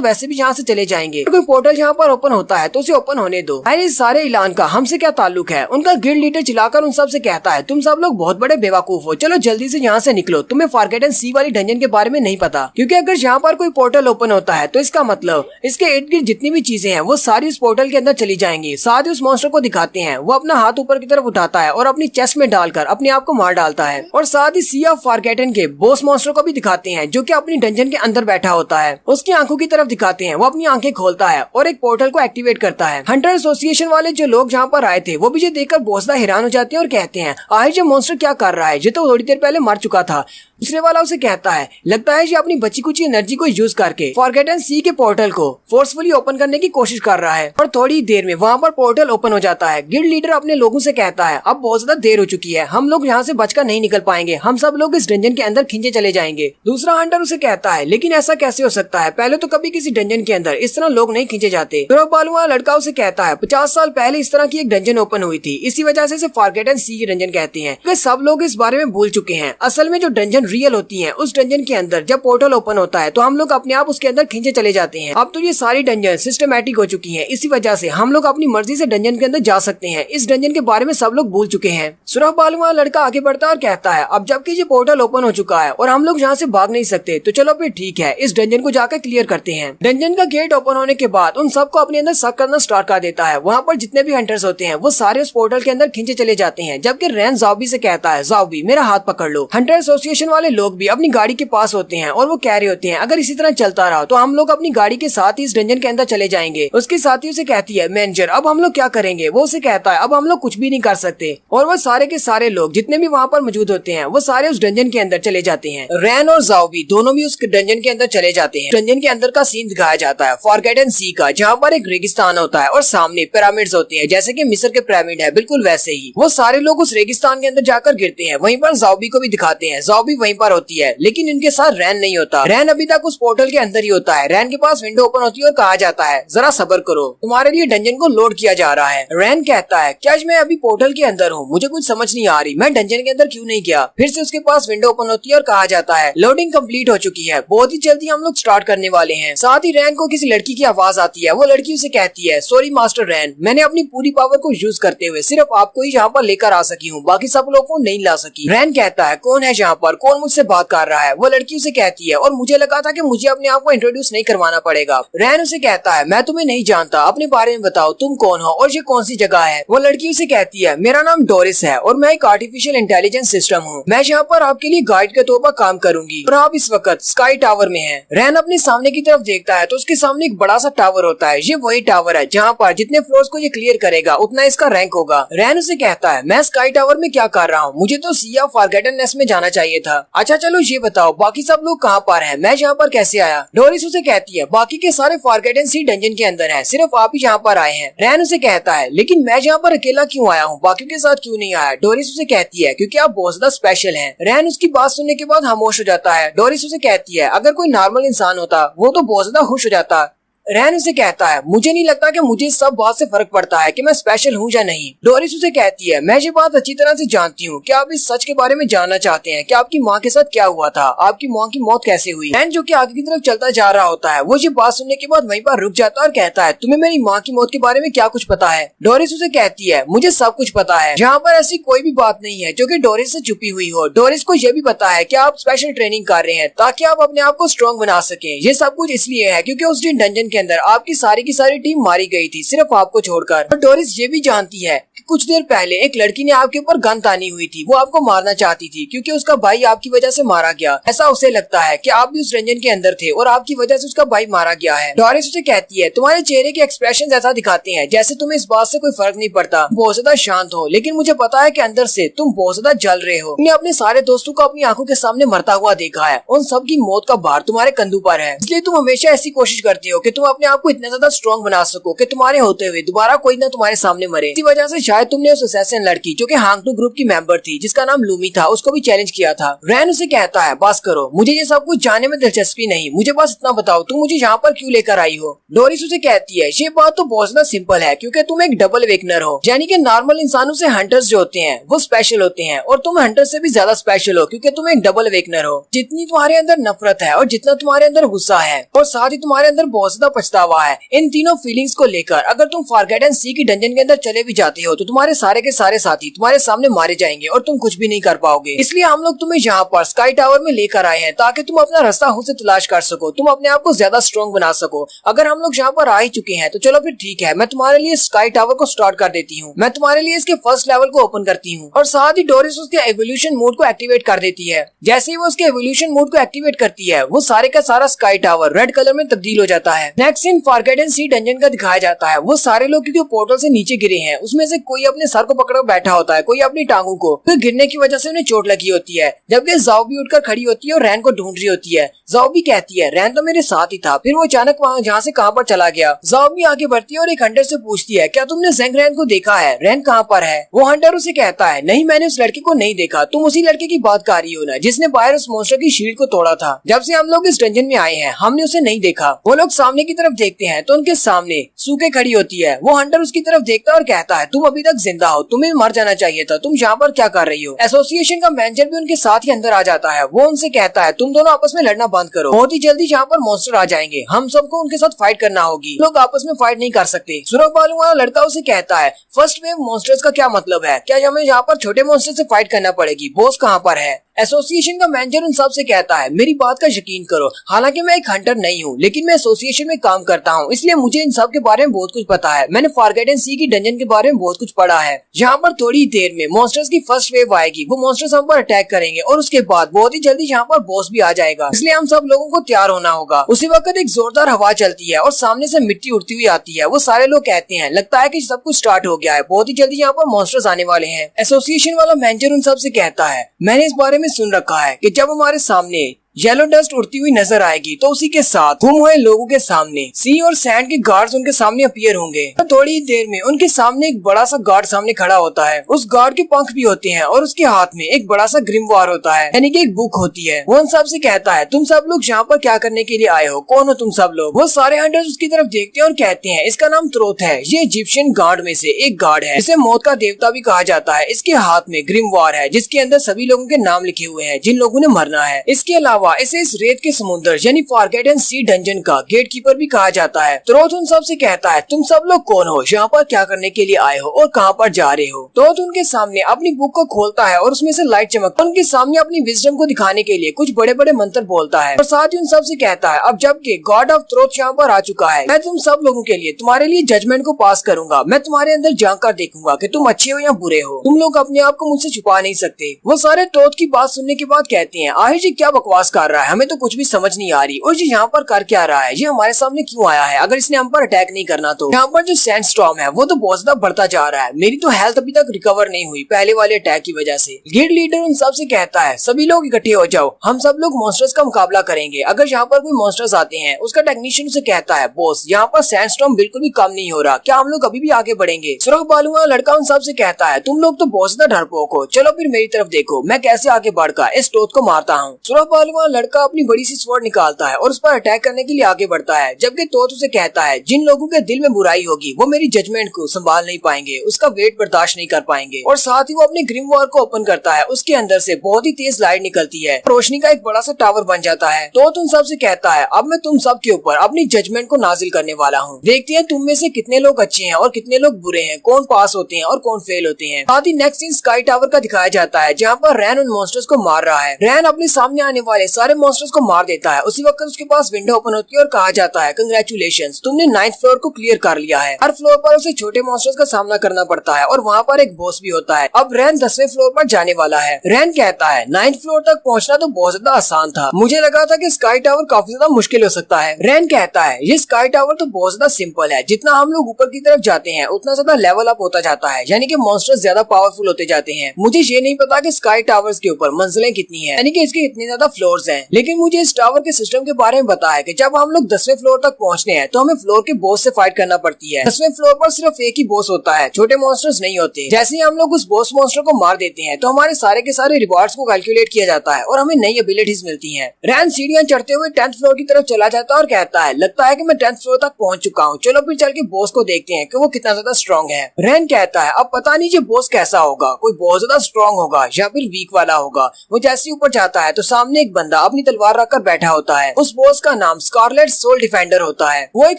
वैसे भी यहाँ से चले जाएंगे, कोई पोर्टल यहाँ पर ओपन होता है तो उसे ओपन होने दो। अरे इस सारे ऐलान का हमसे क्या ताल्लुक है। उनका गिल्ड लीडर चिल्लाकर उन सब से कहता है, तुम सब लोग बहुत बड़े बेवकूफ हो, चलो जल्दी से यहाँ से निकलो, तुम्हें फॉरगेटन सी वाली डंजन के बारे में नहीं पता, क्योंकि अगर यहाँ पर कोई पोर्टल ओपन होता है तो इसका मतलब इसके इर्द गिर्द जितनी भी चीजें हैं वो सारी उस पोर्टल के अंदर चली जाएंगी। साथ ही उस मॉन्स्टर को दिखाते हैं, वो अपना हाथ ऊपर की तरफ उठाता है और अपनी चेस्ट में डालकर अपने आप को मार डालता है। और साथ ही सी ऑफ फॉरगेटन के बॉस मॉन्स्टर को भी दिखाते हैं, जो कि अपनी डंजन के अंदर बैठा होता है। उसकी आंखों की तरफ दिखाते हैं, वो अपनी आंखें खोलता है और एक पोर्टल को एक्टिवेट करता है। हंटर एसोसिएशन वाले जो लोग यहाँ पर आए थे वो भी ये देखकर बहुत ज्यादा हैरान हो जाते हैं और कहते हैं, आखिर ये मॉन्स्टर क्या कर रहा है, ये तो थोड़ी देर पहले मर चुका था। दूसरे वाला उसे कहता है, लगता है ये अपनी बची कुछ एनर्जी को यूज करके फॉरगेटन सी के पोर्टल को फोर्सफुली ओपन करने की कोशिश कर रहा है। और थोड़ी देर में वहाँ पर पोर्टल ओपन हो जाता है। गिल्ड लीडर अपने लोगों से कहता है, अब बहुत ज्यादा देर हो चुकी है, हम लोग यहाँ से बचकर नहीं निकल पाएंगे, हम सब लोग इस डंजन के अंदर खींचे चले जाएंगे। दूसरा हंटर उसे कहता है, लेकिन ऐसा कैसे हो सकता है, पहले तो कभी किसी डंजन के अंदर इस तरह लोग नहीं खींचे जाते। बालू वाला लड़का उसे कहता है, 50 साल पहले इस तरह की एक डंजन ओपन हुई थी, इसी वजह से इसे फॉरगेटन सी की डंजन कहते हैं। वे सब लोग इस बारे में भूल चुके हैं। असल में जो डंजन रियल होती है, उस डंजन के अंदर जब पोर्टल ओपन होता है तो हम लोग अपने आप उसके अंदर खींचे चले जाते हैं। अब तो ये सारी डंजन सिस्टमैटिक हो चुकी हैं, इसी वजह से हम लोग अपनी मर्जी से डंजन के अंदर जा सकते हैं। इस डंजन के बारे में सब लोग भूल चुके हैं। सुरख बालू वाला लड़का आगे बढ़ता है और कहता है, अब जबकि ये पोर्टल ओपन हो चुका है और हम लोग यहाँ से भाग नहीं सकते, तो चलो फिर ठीक है, इस डंजन को जाकर क्लियर करते हैं। डंजन का गेट ओपन होने के बाद उन सबको अपने अंदर शक करना स्टार्ट कर देता है। वहाँ पर जितने भी हंटर्स होते हैं वो सारे उस पोर्टल के अंदर खींचे चले जाते हैं, जबकि रैन ज़ाओबी से कहता है, ज़ाओबी मेरा हाथ पकड़ लो। हंटर एसोसिएशन वाले लोग भी अपनी गाड़ी के पास होते हैं और वो कह रहे होते हैं, अगर इसी तरह चलता रहा तो हम लोग अपनी गाड़ी के साथ ही इस डंजन के अंदर चले जाएंगे। उसके साथियों से कहती है, मैनेजर अब हम लोग क्या करेंगे। वो उसे कहता है, अब हम लोग कुछ भी नहीं कर सकते। और वो सारे के सारे लोग जितने भी वहाँ पर मौजूद होते हैं वो सारे उस डंजन के अंदर चले जाते हैं। रैन और ज़ाओबी दोनों भी उस डंजन के अंदर चले जाते हैं। डंजन के अंदर का सीन दिखाया जाता है फॉरगेटन सी का, जहाँ पर एक रेगिस्तान होता है और सामने पिरामिड्स होते हैं, जैसे कि मिस्र के पिरामिड है, बिल्कुल वैसे ही। वो सारे लोग उस रेगिस्तान के अंदर जाकर गिरते हैं। वहीं पर ज़ाओबी को भी दिखाते हैं। ज़ाओबी वहीं वहीं पर होती है, लेकिन इनके साथ रैन नहीं होता। रैन अभी तक उस पोर्टल के अंदर ही होता है। रैन के पास विंडो ओपन होती है और कहा जाता है जरा सब्र करो, तुम्हारे लिए डंजन को लोड किया जा रहा है। रैन कहता है क्या मैं अभी पोर्टल के अंदर हूँ, मुझे कुछ समझ नहीं आ रही, मैं डंजन के अंदर क्यों नहीं गया। फिर से उसके पास विंडो ओपन होती है और कहा जाता है लोडिंग कंप्लीट हो चुकी है, बहुत ही जल्दी हम लोग स्टार्ट करने वाले हैं। साथ ही रैन को किसी लड़की की आवाज आती है। वो लड़की उसे कहती है सॉरी मास्टर रैन, मैंने अपनी पूरी पावर को यूज करते हुए सिर्फ आपको ही यहाँ पर लेकर आ सकी हूँ, बाकी सब लोगों को नहीं ला सकी। रैन कहता है कौन है यहाँ पर, कौन मुझसे बात कर रहा है। वो लड़की उसे कहती है और मुझे लगा था कि मुझे अपने आप को इंट्रोड्यूस नहीं करवाना पड़ेगा। रैन उसे कहता है मैं तुम्हें नहीं जानता, अपने बारे में बताओ तुम कौन हो और ये कौन सी जगह है। वो लड़की उसे कहती है मेरा नाम डोरिस है और मैं एक आर्टिफिशियल इंटेलिजेंस सिस्टम हूँ, मैं यहाँ पर आपके लिए गाइड के तौर पर काम करूंगी और आप इस वक्त स्काई टावर में हैं। रैन अपने सामने की तरफ देखता है तो उसके सामने एक बड़ा सा टावर होता है। ये वही टावर है जहाँ पर जितने फ्लोर्स को ये क्लियर करेगा उतना इसका रैंक होगा। रैन उसे कहता है मैं स्काई टावर में क्या कर रहा हूँ, मुझे तो सी ऑफ फॉरगेटननेस में जाना चाहिए था। अच्छा चलो ये बताओ बाकी सब लोग कहाँ पर हैं, मैं यहाँ पर कैसे आया। डोरिस उसे कहती है बाकी के सारे फॉरगेटन सी डंजन के अंदर है, सिर्फ आप ही यहाँ पर आए हैं। रैन उसे कहता है लेकिन मैं यहाँ पर अकेला क्यों आया हूँ, बाकी के साथ क्यों नहीं आया। डोरिस उसे कहती है क्योंकि आप बहुत ज्यादा स्पेशल हैं। रैन उसकी बात सुनने के बाद खामोश हो जाता है। डोरिस उसे कहती है अगर कोई नॉर्मल इंसान होता वो तो बहुत ज्यादा खुश हो जाता। रैन उसे कहता है मुझे नहीं लगता कि मुझे इस सब बात से फर्क पड़ता है कि मैं स्पेशल हूँ या नहीं। डोरिस उसे कहती है मैं ये बात अच्छी तरह से जानती हूँ, क्या आप इस सच के बारे में जानना चाहते हैं कि आपकी माँ के साथ क्या हुआ था, आपकी माँ की मौत कैसे हुई। रैन जो कि आगे की तरफ चलता जा रहा होता है वो ये बात सुनने के बाद वहीं पर रुक जाता है और कहता है तुम्हें मेरी माँ की मौत के बारे में क्या कुछ पता है। डोरिस उसे कहती है मुझे सब कुछ पता है, यहाँ पर ऐसी कोई भी बात नहीं है जो कि डोरिस से छुपी हुई हो। डोरिस को यह भी पता है कि आप स्पेशल ट्रेनिंग कर रहे हैं ताकि आप अपने आप को स्ट्रॉन्ग बना सके। ये सब कुछ इसलिए है क्योंकि उस दिन डंजन के अंदर आपकी सारी की सारी टीम मारी गई थी सिर्फ आपको छोड़कर। और डोरिस ये भी जानती है कि कुछ देर पहले एक लड़की ने आपके ऊपर गन तानी हुई थी, वो आपको मारना चाहती थी क्योंकि उसका भाई आपकी वजह से मारा गया। ऐसा उसे लगता है कि आप भी उस रंजन के अंदर थे और आपकी वजह से उसका भाई मारा गया है। डोरिस उसे कहती है तुम्हारे चेहरे के एक्सप्रेशन ऐसा दिखाते हैं जैसे तुम्हें इस बात से कोई फर्क नहीं पड़ता, बहुत ज्यादा शांत हो, लेकिन मुझे पता है कि अंदर से तुम बहुत ज्यादा जल रहे हो। तुमने अपने सारे दोस्तों को अपनी आंखों के सामने मरता हुआ देखा है, उन सब की मौत का भार तुम्हारे कंधों पर है, इसलिए तुम हमेशा ऐसी कोशिश करते हो कि तुम अपने आप को इतना ज्यादा स्ट्रॉन्ग बना सको कि तुम्हारे होते हुए दोबारा कोई ना तुम्हारे सामने मरे। इसी वजह से शायद तुमने उस असैसिन लड़की जो कि हांगटू ग्रुप की मेंबर थी जिसका नाम लूमी था उसको भी चैलेंज किया था। रैन उसे कहता है बस करो, मुझे ये सब कुछ जानने में दिलचस्पी नहीं, मुझे बस इतना बताओ तुम मुझे यहाँ पर क्यों लेकर आई हो। डोरिस उसे कहती है ये बात तो बहुत ज्यादा सिंपल है क्योंकि तुम एक डबल वेकनर हो, यानी कि नॉर्मल इंसानों से हंटर्स जो होते हैं वो स्पेशल होते हैं और तुम हंटर से भी ज्यादा स्पेशल हो क्योंकि तुम एक डबल वेकनर हो। जितनी तुम्हारे अंदर नफरत है और जितना तुम्हारे अंदर गुस्सा है और साथ ही तुम्हारे अंदर बहुत ज्यादा पछतावा है, इन तीनों फीलिंग्स को लेकर अगर तुम फॉरगेटन सी की डंजन के अंदर चले भी जाते हो तो तुम्हारे सारे के सारे साथी तुम्हारे सामने मारे जाएंगे और तुम कुछ भी नहीं कर पाओगे। इसलिए हम लोग तुम्हें यहाँ पर स्काई टावर में लेकर आए हैं ताकि तुम अपना रास्ता खुद से तलाश कर सको, तुम अपने आप को ज्यादा स्ट्रॉन्ग बना सको। अगर हम लोग यहाँ पर आ ही चुके हैं तो चलो फिर ठीक है, मैं तुम्हारे लिए स्काई टावर को स्टार्ट कर देती हूँ, मैं तुम्हारे लिए इसके फर्स्ट लेवल को ओपन करती हूँ। और साथ ही डोरिस उसके एवोल्यूशन मोड को एक्टिवेट कर देती है। जैसे ही वो उसके एवोल्यूशन मोड को एक्टिवेट करती है वो सारे का सारा स्काई टावर रेड कलर में तब्दील हो जाता है। नेक्स्ट सीन फॉरगेटन सी डंजन का दिखाया जाता है। वो सारे लोग क्योंकि पोर्टल से नीचे गिरे हैं उसमें से कोई अपने सर को पकड़ बैठा होता है, कोई अपनी टांगों को, फिर गिरने की वजह से उन्हें चोट लगी होती है। जबकि जाओ भी उठकर खड़ी होती है और रैन को ढूंढ रही होती है। जाओ भी कहती है रैन तो मेरे साथ ही था, फिर वो अचानक वहाँ जहाँ से कहाँ पर चला गया। जाओ भी आगे बढ़ती है और एक हंटर से पूछती है क्या तुमने जेंग रैन को देखा है, रैन कहाँ पर है। वो हंटर उसे कहता है नहीं मैंने उस लड़के को नहीं देखा, तुम उसी लड़के की बात कर रही हो ना जिसने बाहर उस मॉन्स्टर की शील्ड को तोड़ा था। जब से हम लोग इस डंजन में आए हैं हमने उसे नहीं देखा। वो लोग सामने की तरफ देखते हैं तो उनके सामने सूखे खड़ी होती है। वो हंटर उसकी तरफ देखता है और कहता है तुम अभी तक जिंदा हो, तुम्हें मर जाना चाहिए था, तुम यहाँ पर क्या कर रही हो। एसोसिएशन का मैनेजर भी उनके साथ ही अंदर आ जाता है। वो उनसे कहता है तुम दोनों आपस में लड़ना बंद करो, बहुत ही जल्दी यहाँ पर मॉन्स्टर आ जाएंगे, हम सबको उनके साथ फाइट करना होगी, लोग आपस में फाइट नहीं कर सकते। सुरख बालू वाला लड़का उसे कहता है फर्स्ट वेव मॉन्स्टर्स का क्या मतलब है, क्या हमें यहाँ पर छोटे मॉन्स्टर से फाइट करना पड़ेगी, बॉस कहाँ पर है। एसोसिएशन का मैनेजर उन सब से कहता है मेरी बात का यकीन करो, हालांकि मैं एक हंटर नहीं हूँ लेकिन मैं एसोसिएशन में काम करता हूँ इसलिए मुझे इन सब के बारे में बहुत कुछ पता है। मैंने फॉरगेटन सी की डंजन के बारे में बहुत कुछ पढ़ा है। यहाँ पर थोड़ी देर में मॉन्स्टर्स की फर्स्ट वेव आएगी, वो मॉन्स्टर्स हम पर अटैक करेंगे और उसके बाद बहुत ही जल्दी यहाँ पर बॉस भी आ जाएगा, इसलिए हम सब लोगों को तैयार होना होगा। उसी वक्त एक जोरदार हवा चलती है और सामने से मिट्टी उड़ती हुई आती है। वो सारे लोग कहते हैं लगता है कि सब कुछ स्टार्ट हो गया है, बहुत ही जल्दी यहाँ पर मॉन्स्टर्स आने वाले हैं। एसोसिएशन वाला मैनेजर उन सब से कहता है मैंने इस बारे में सुन रखा है कि जब हमारे सामने येलो डस्ट उड़ती हुई नजर आएगी तो उसी के साथ गुम हुए लोगों के सामने सी और सैंड के गार्ड्स उनके सामने अपीयर होंगे। तो थोड़ी ही देर में उनके सामने एक बड़ा सा गार्ड सामने खड़ा होता है। उस गार्ड के पंख भी होते हैं और उसके हाथ में एक बड़ा सा ग्रिमवार होता है, यानी कि एक बुक होती है। वो उन सब से कहता है, तुम सब लोग यहाँ पर क्या करने के लिए आए हो, कौन हो तुम सब लोग। वो सारे हंटर्स उसकी तरफ देखते हैं और कहते हैं, इसका नाम त्रोथ है, ये इजिप्शियन गार्ड में से एक गार्ड है, इसे मौत का देवता भी कहा जाता है। इसके हाथ में ग्रिमवार है जिसके अंदर सभी लोगों के नाम लिखे हुए हैं जिन लोगों ने मरना है। इसके अलावा इसे इस रेत के समुद्र यानी फॉरगेटन सी डंजन का गेटकीपर भी कहा जाता है। त्रोथ उन सब से कहता है, तुम सब लोग कौन हो, यहाँ पर क्या करने के लिए आए हो और कहाँ पर जा रहे हो। त्रोथ उनके सामने अपनी बुक को खोलता है और उसमें से लाइट चमकता है। उनके सामने अपनी विजडम को दिखाने के लिए कुछ बड़े बड़े मंत्र बोलता है और साथ ही उन सब से कहता है, अब जबकि गॉड ऑफ त्रोथ यहाँ पर आ चुका है, मैं तुम सब लोगों के लिए तुम्हारे लिए जजमेंट को पास करूंगा। मैं तुम्हारे अंदर झांक कर देखूंगा कि तुम अच्छे हो या बुरे हो। तुम लोग अपने आप को मुझसे छुपा नहीं सकते। वो सारे त्रोथ की बात सुनने के बाद कहते हैं, आहिर जी क्या बकवास कर रहा है, हमें तो कुछ भी समझ नहीं आ रही। और ये यहाँ पर कर क्या रहा है, ये हमारे सामने क्यों आया है, अगर इसने हम पर अटैक नहीं करना तो। यहाँ पर जो सैंड स्टॉर्म है वो तो बहुत ज्यादा बढ़ता जा रहा है, मेरी तो हेल्थ अभी तक रिकवर नहीं हुई पहले वाले अटैक की वजह से। गिल्ड लीडर उन सब से कहता है, सभी लोग इकट्ठे हो जाओ, हम सब लोग मॉन्स्टर्स का मुकाबला करेंगे। अगर यहाँ पर कोई मॉन्स्टर्स आते हैं, उसका टेक्नीशियन उसे कहता है, बॉस यहाँ पर सैंड स्टॉर्म बिल्कुल भी कम नहीं हो रहा, क्या हम लोग अभी भी आगे बढ़ेंगे। सुरख बालू वाला लड़का उन सब से कहता है, तुम लोग तो बहुत ज्यादा डरपोक हो, चलो फिर मेरी तरफ देखो मैं कैसे आगे बढ़कर इस टोथ को मारता हूँ। सुरख बालू वाला लड़का अपनी बड़ी सी स्वॉर्ड निकालता है और उस पर अटैक करने के लिए आगे बढ़ता है, जबकि तोत उसे कहता है, जिन लोगों के दिल में बुराई होगी वो मेरी जजमेंट को संभाल नहीं पाएंगे, उसका वेट बर्दाश्त नहीं कर पाएंगे। और साथ ही वो अपने ग्रिमवार को ओपन करता है, उसके अंदर से बहुत ही तेज लाइट निकलती है, रोशनी का एक बड़ा सा टावर बन जाता है। तोत उन सब से कहता है, अब मैं तुम सब के ऊपर अपनी जजमेंट को नाजिल करने वाला हूँ, देखते हैं तुम में से कितने लोग अच्छे हैं और कितने लोग बुरे हैं, कौन पास होते हैं और कौन फेल होते हैं। साथ ही नेक्स्ट सीन स्काई टावर का दिखाया जाता है जहाँ पर रैन उन मॉन्स्टर्स को मार रहा है। रैन अपने सामने आने वाले सारे मॉन्स्टर्स को मार देता है। उसी वक्त उसके पास विंडो ओपन होती है और कहा जाता है, कंग्रेचुलेशंस, तुमने 9th फ्लोर को क्लियर कर लिया है। हर फ्लोर पर उसे छोटे मॉन्स्टर्स का सामना करना पड़ता है और वहाँ पर एक बॉस भी होता है। अब रैन 10वें फ्लोर पर जाने वाला है। रैन कहता है, 9th फ्लोर तक पहुँचना तो बहुत ज्यादा आसान था, मुझे लगा था कि स्काई टावर काफी ज्यादा मुश्किल हो सकता है। रैन कहता है, ये स्काई टावर तो बहुत ज्यादा सिंपल है, जितना हम लोग ऊपर की तरफ जाते हैं उतना ज्यादा लेवल अप होता जाता है, यानी कि मॉन्स्टर्स ज्यादा पावरफुल होते जाते हैं। मुझे ये नहीं पता कि स्काई टावर्स के ऊपर मंजिलें कितनी हैं, यानी कि इसके इतने ज्यादा फ्लोर्स हैं, लेकिन मुझे इस टावर के सिस्टम के बारे में पता है कि जब हम लोग 10वें फ्लोर तक पहुंचने हैं तो हमें फ्लोर के बॉस से फाइट करना पड़ती है। 10वें फ्लोर पर सिर्फ एक ही बॉस होता है, छोटे मॉन्स्टर्स नहीं होते। जैसे ही हम लोग उस बॉस मॉन्स्टर को मार देते हैं तो हमारे सारे के सारे रिवॉर्ड्स को कैलकुलेट किया जाता है और हमें नई एबिलिटीज मिलती हैं। रैन सीढ़ियां चढ़ते हुए 10th फ्लोर की तरफ चला जाता है और कहता है, लगता है कि मैं 10th फ्लोर तक पहुंच चुका हूँ, चलो फिर चल के बॉस को देखते हैं कि वो कितना ज्यादा स्ट्रॉन्ग है। रैन कहता है, अब पता नहीं ये बॉस कैसा होगा, कोई बहुत ज्यादा स्ट्रॉन्ग होगा या फिर वीक वाला होगा। वो जैसे ही ऊपर जाता है तो सामने एक बंदा अपनी तलवार रखकर बैठा होता है। उस बॉस का नाम स्कारलेट सोल डिफेंडर होता है। वो एक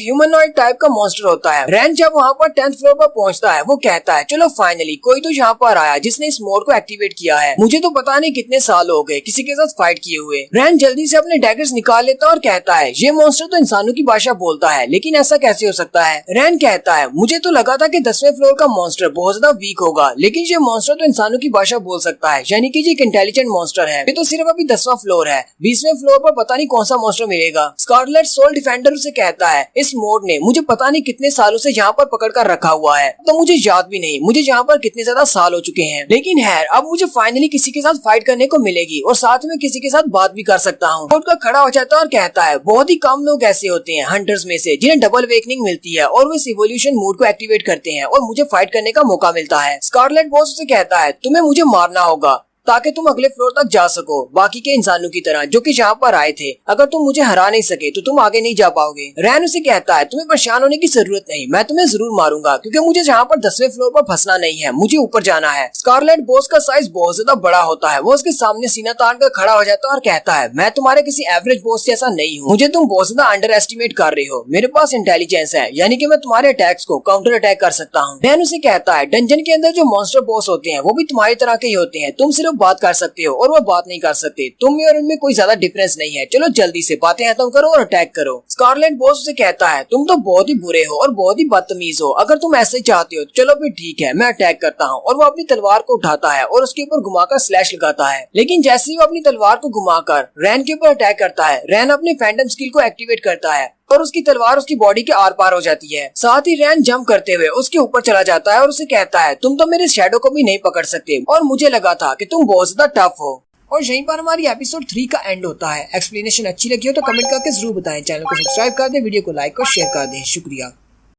ह्यूमनॉइड टाइप का मॉन्स्टर होता है। रैन जब वहाँ पर 10th फ्लोर पर पहुँचता है वो कहता है, चलो फाइनली कोई तो यहाँ पर आया जिसने इस मोड को एक्टिवेट किया है, मुझे तो पता नहीं कितने साल हो गए किसी के साथ फाइट किए हुए। रैन जल्दी से अपने डैगर्स निकाल लेता है और कहता है, ये मॉन्स्टर तो इंसानों की भाषा बोलता है, लेकिन ऐसा कैसे हो सकता है। रैन कहता है, मुझे तो लगा था कि 10वें फ्लोर का मॉन्स्टर बहुत ज्यादा वीक होगा, लेकिन ये मॉन्स्टर तो इंसानों की भाषा बोल सकता है, यानी कि ये एक इंटेलिजेंट मॉन्स्टर है। ये तो सिर्फ अभी 10वां फ्लोर है, 20वें फ्लोर पर पता नहीं कौन सा मॉन्स्टर मिलेगा। स्कारलेट सोल डिफेंडर उसे कहता है, इस मोड ने मुझे पता नहीं कितने सालों से यहाँ पर पकड़ कर रखा हुआ है, तो मुझे याद भी नहीं मुझे यहाँ पर कितने ज्यादा साल हो चुके हैं, लेकिन है अब मुझे फाइनली किसी के साथ फाइट करने को मिलेगी और साथ में किसी के साथ बात भी कर सकता हूँ। का खड़ा हो जाता है और कहता है, बहुत ही कम लोग ऐसे होते हैं हंटर्स में से जिन्हें डबल वेकनिंग मिलती है और वो इस इवोल्यूशन मोड को एक्टिवेट करते हैं और मुझे फाइट करने का मौका मिलता है। स्कारलेट बॉस उसे कहता है, तुम्हें मुझे मारना होगा ताकि तुम अगले फ्लोर तक जा सको बाकी के इंसानों की तरह जो कि यहाँ पर आए थे। अगर तुम मुझे हरा नहीं सके तो तुम आगे नहीं जा पाओगे। रैन उसे कहता है, तुम्हें परेशान होने की जरूरत नहीं, मैं तुम्हें जरूर मारूंगा क्योंकि मुझे यहाँ पर 10वें फ्लोर पर फंसना नहीं है, मुझे ऊपर जाना है। स्कारलेट बॉस का साइज बहुत ज्यादा बड़ा होता है, वो उसके सामने सीना तान कर खड़ा हो जाता है और कहता है, मैं तुम्हारे किसी एवरेज बॉस जैसा नहीं हूँ, मुझे तुम बहुत ज्यादा अंडर एस्टिमेट कर रहे हो, मेरे पास इंटेलिजेंस है, यानी कि मैं तुम्हारे अटैक्स को काउंटर अटैक कर सकता हूँ। रैन उसे कहता है, डंजन के अंदर जो मॉन्स्टर बॉस होते हैं वो भी तुम्हारी तरह के ही होते हैं, तुम सिर्फ बात कर सकते हो और वो बात नहीं कर सकते, तुम में और उनमें कोई ज्यादा डिफरेंस नहीं है, चलो जल्दी से बातें खत्म करो और अटैक करो। स्कारलेट बॉस उसे कहता है, तुम तो बहुत ही बुरे हो और बहुत ही बदतमीज हो, अगर तुम ऐसे ही चाहते हो चलो फिर ठीक है, मैं अटैक करता हूँ। और वो अपनी तलवार को उठाता है और उसके ऊपर घुमाकर स्लैश लगाता है, लेकिन जैसे ही वो अपनी तलवार को घुमाकर रैन के ऊपर अटैक करता है, रैन अपने फैंटम स्किल को एक्टिवेट करता है और उसकी तलवार उसकी बॉडी के आर पार हो जाती है। साथ ही रैन जंप करते हुए उसके ऊपर चला जाता है और उसे कहता है, तुम तो मेरे शैडो को भी नहीं पकड़ सकते और मुझे लगा था कि तुम बहुत ज्यादा टफ हो। और यहीं पर हमारी एपिसोड 3 का एंड होता है। एक्सप्लेनेशन अच्छी लगी हो तो कमेंट करके जरूर बताएं। चैनल को सब्सक्राइब कर दें, वीडियो को लाइक और शेयर कर दें। शुक्रिया।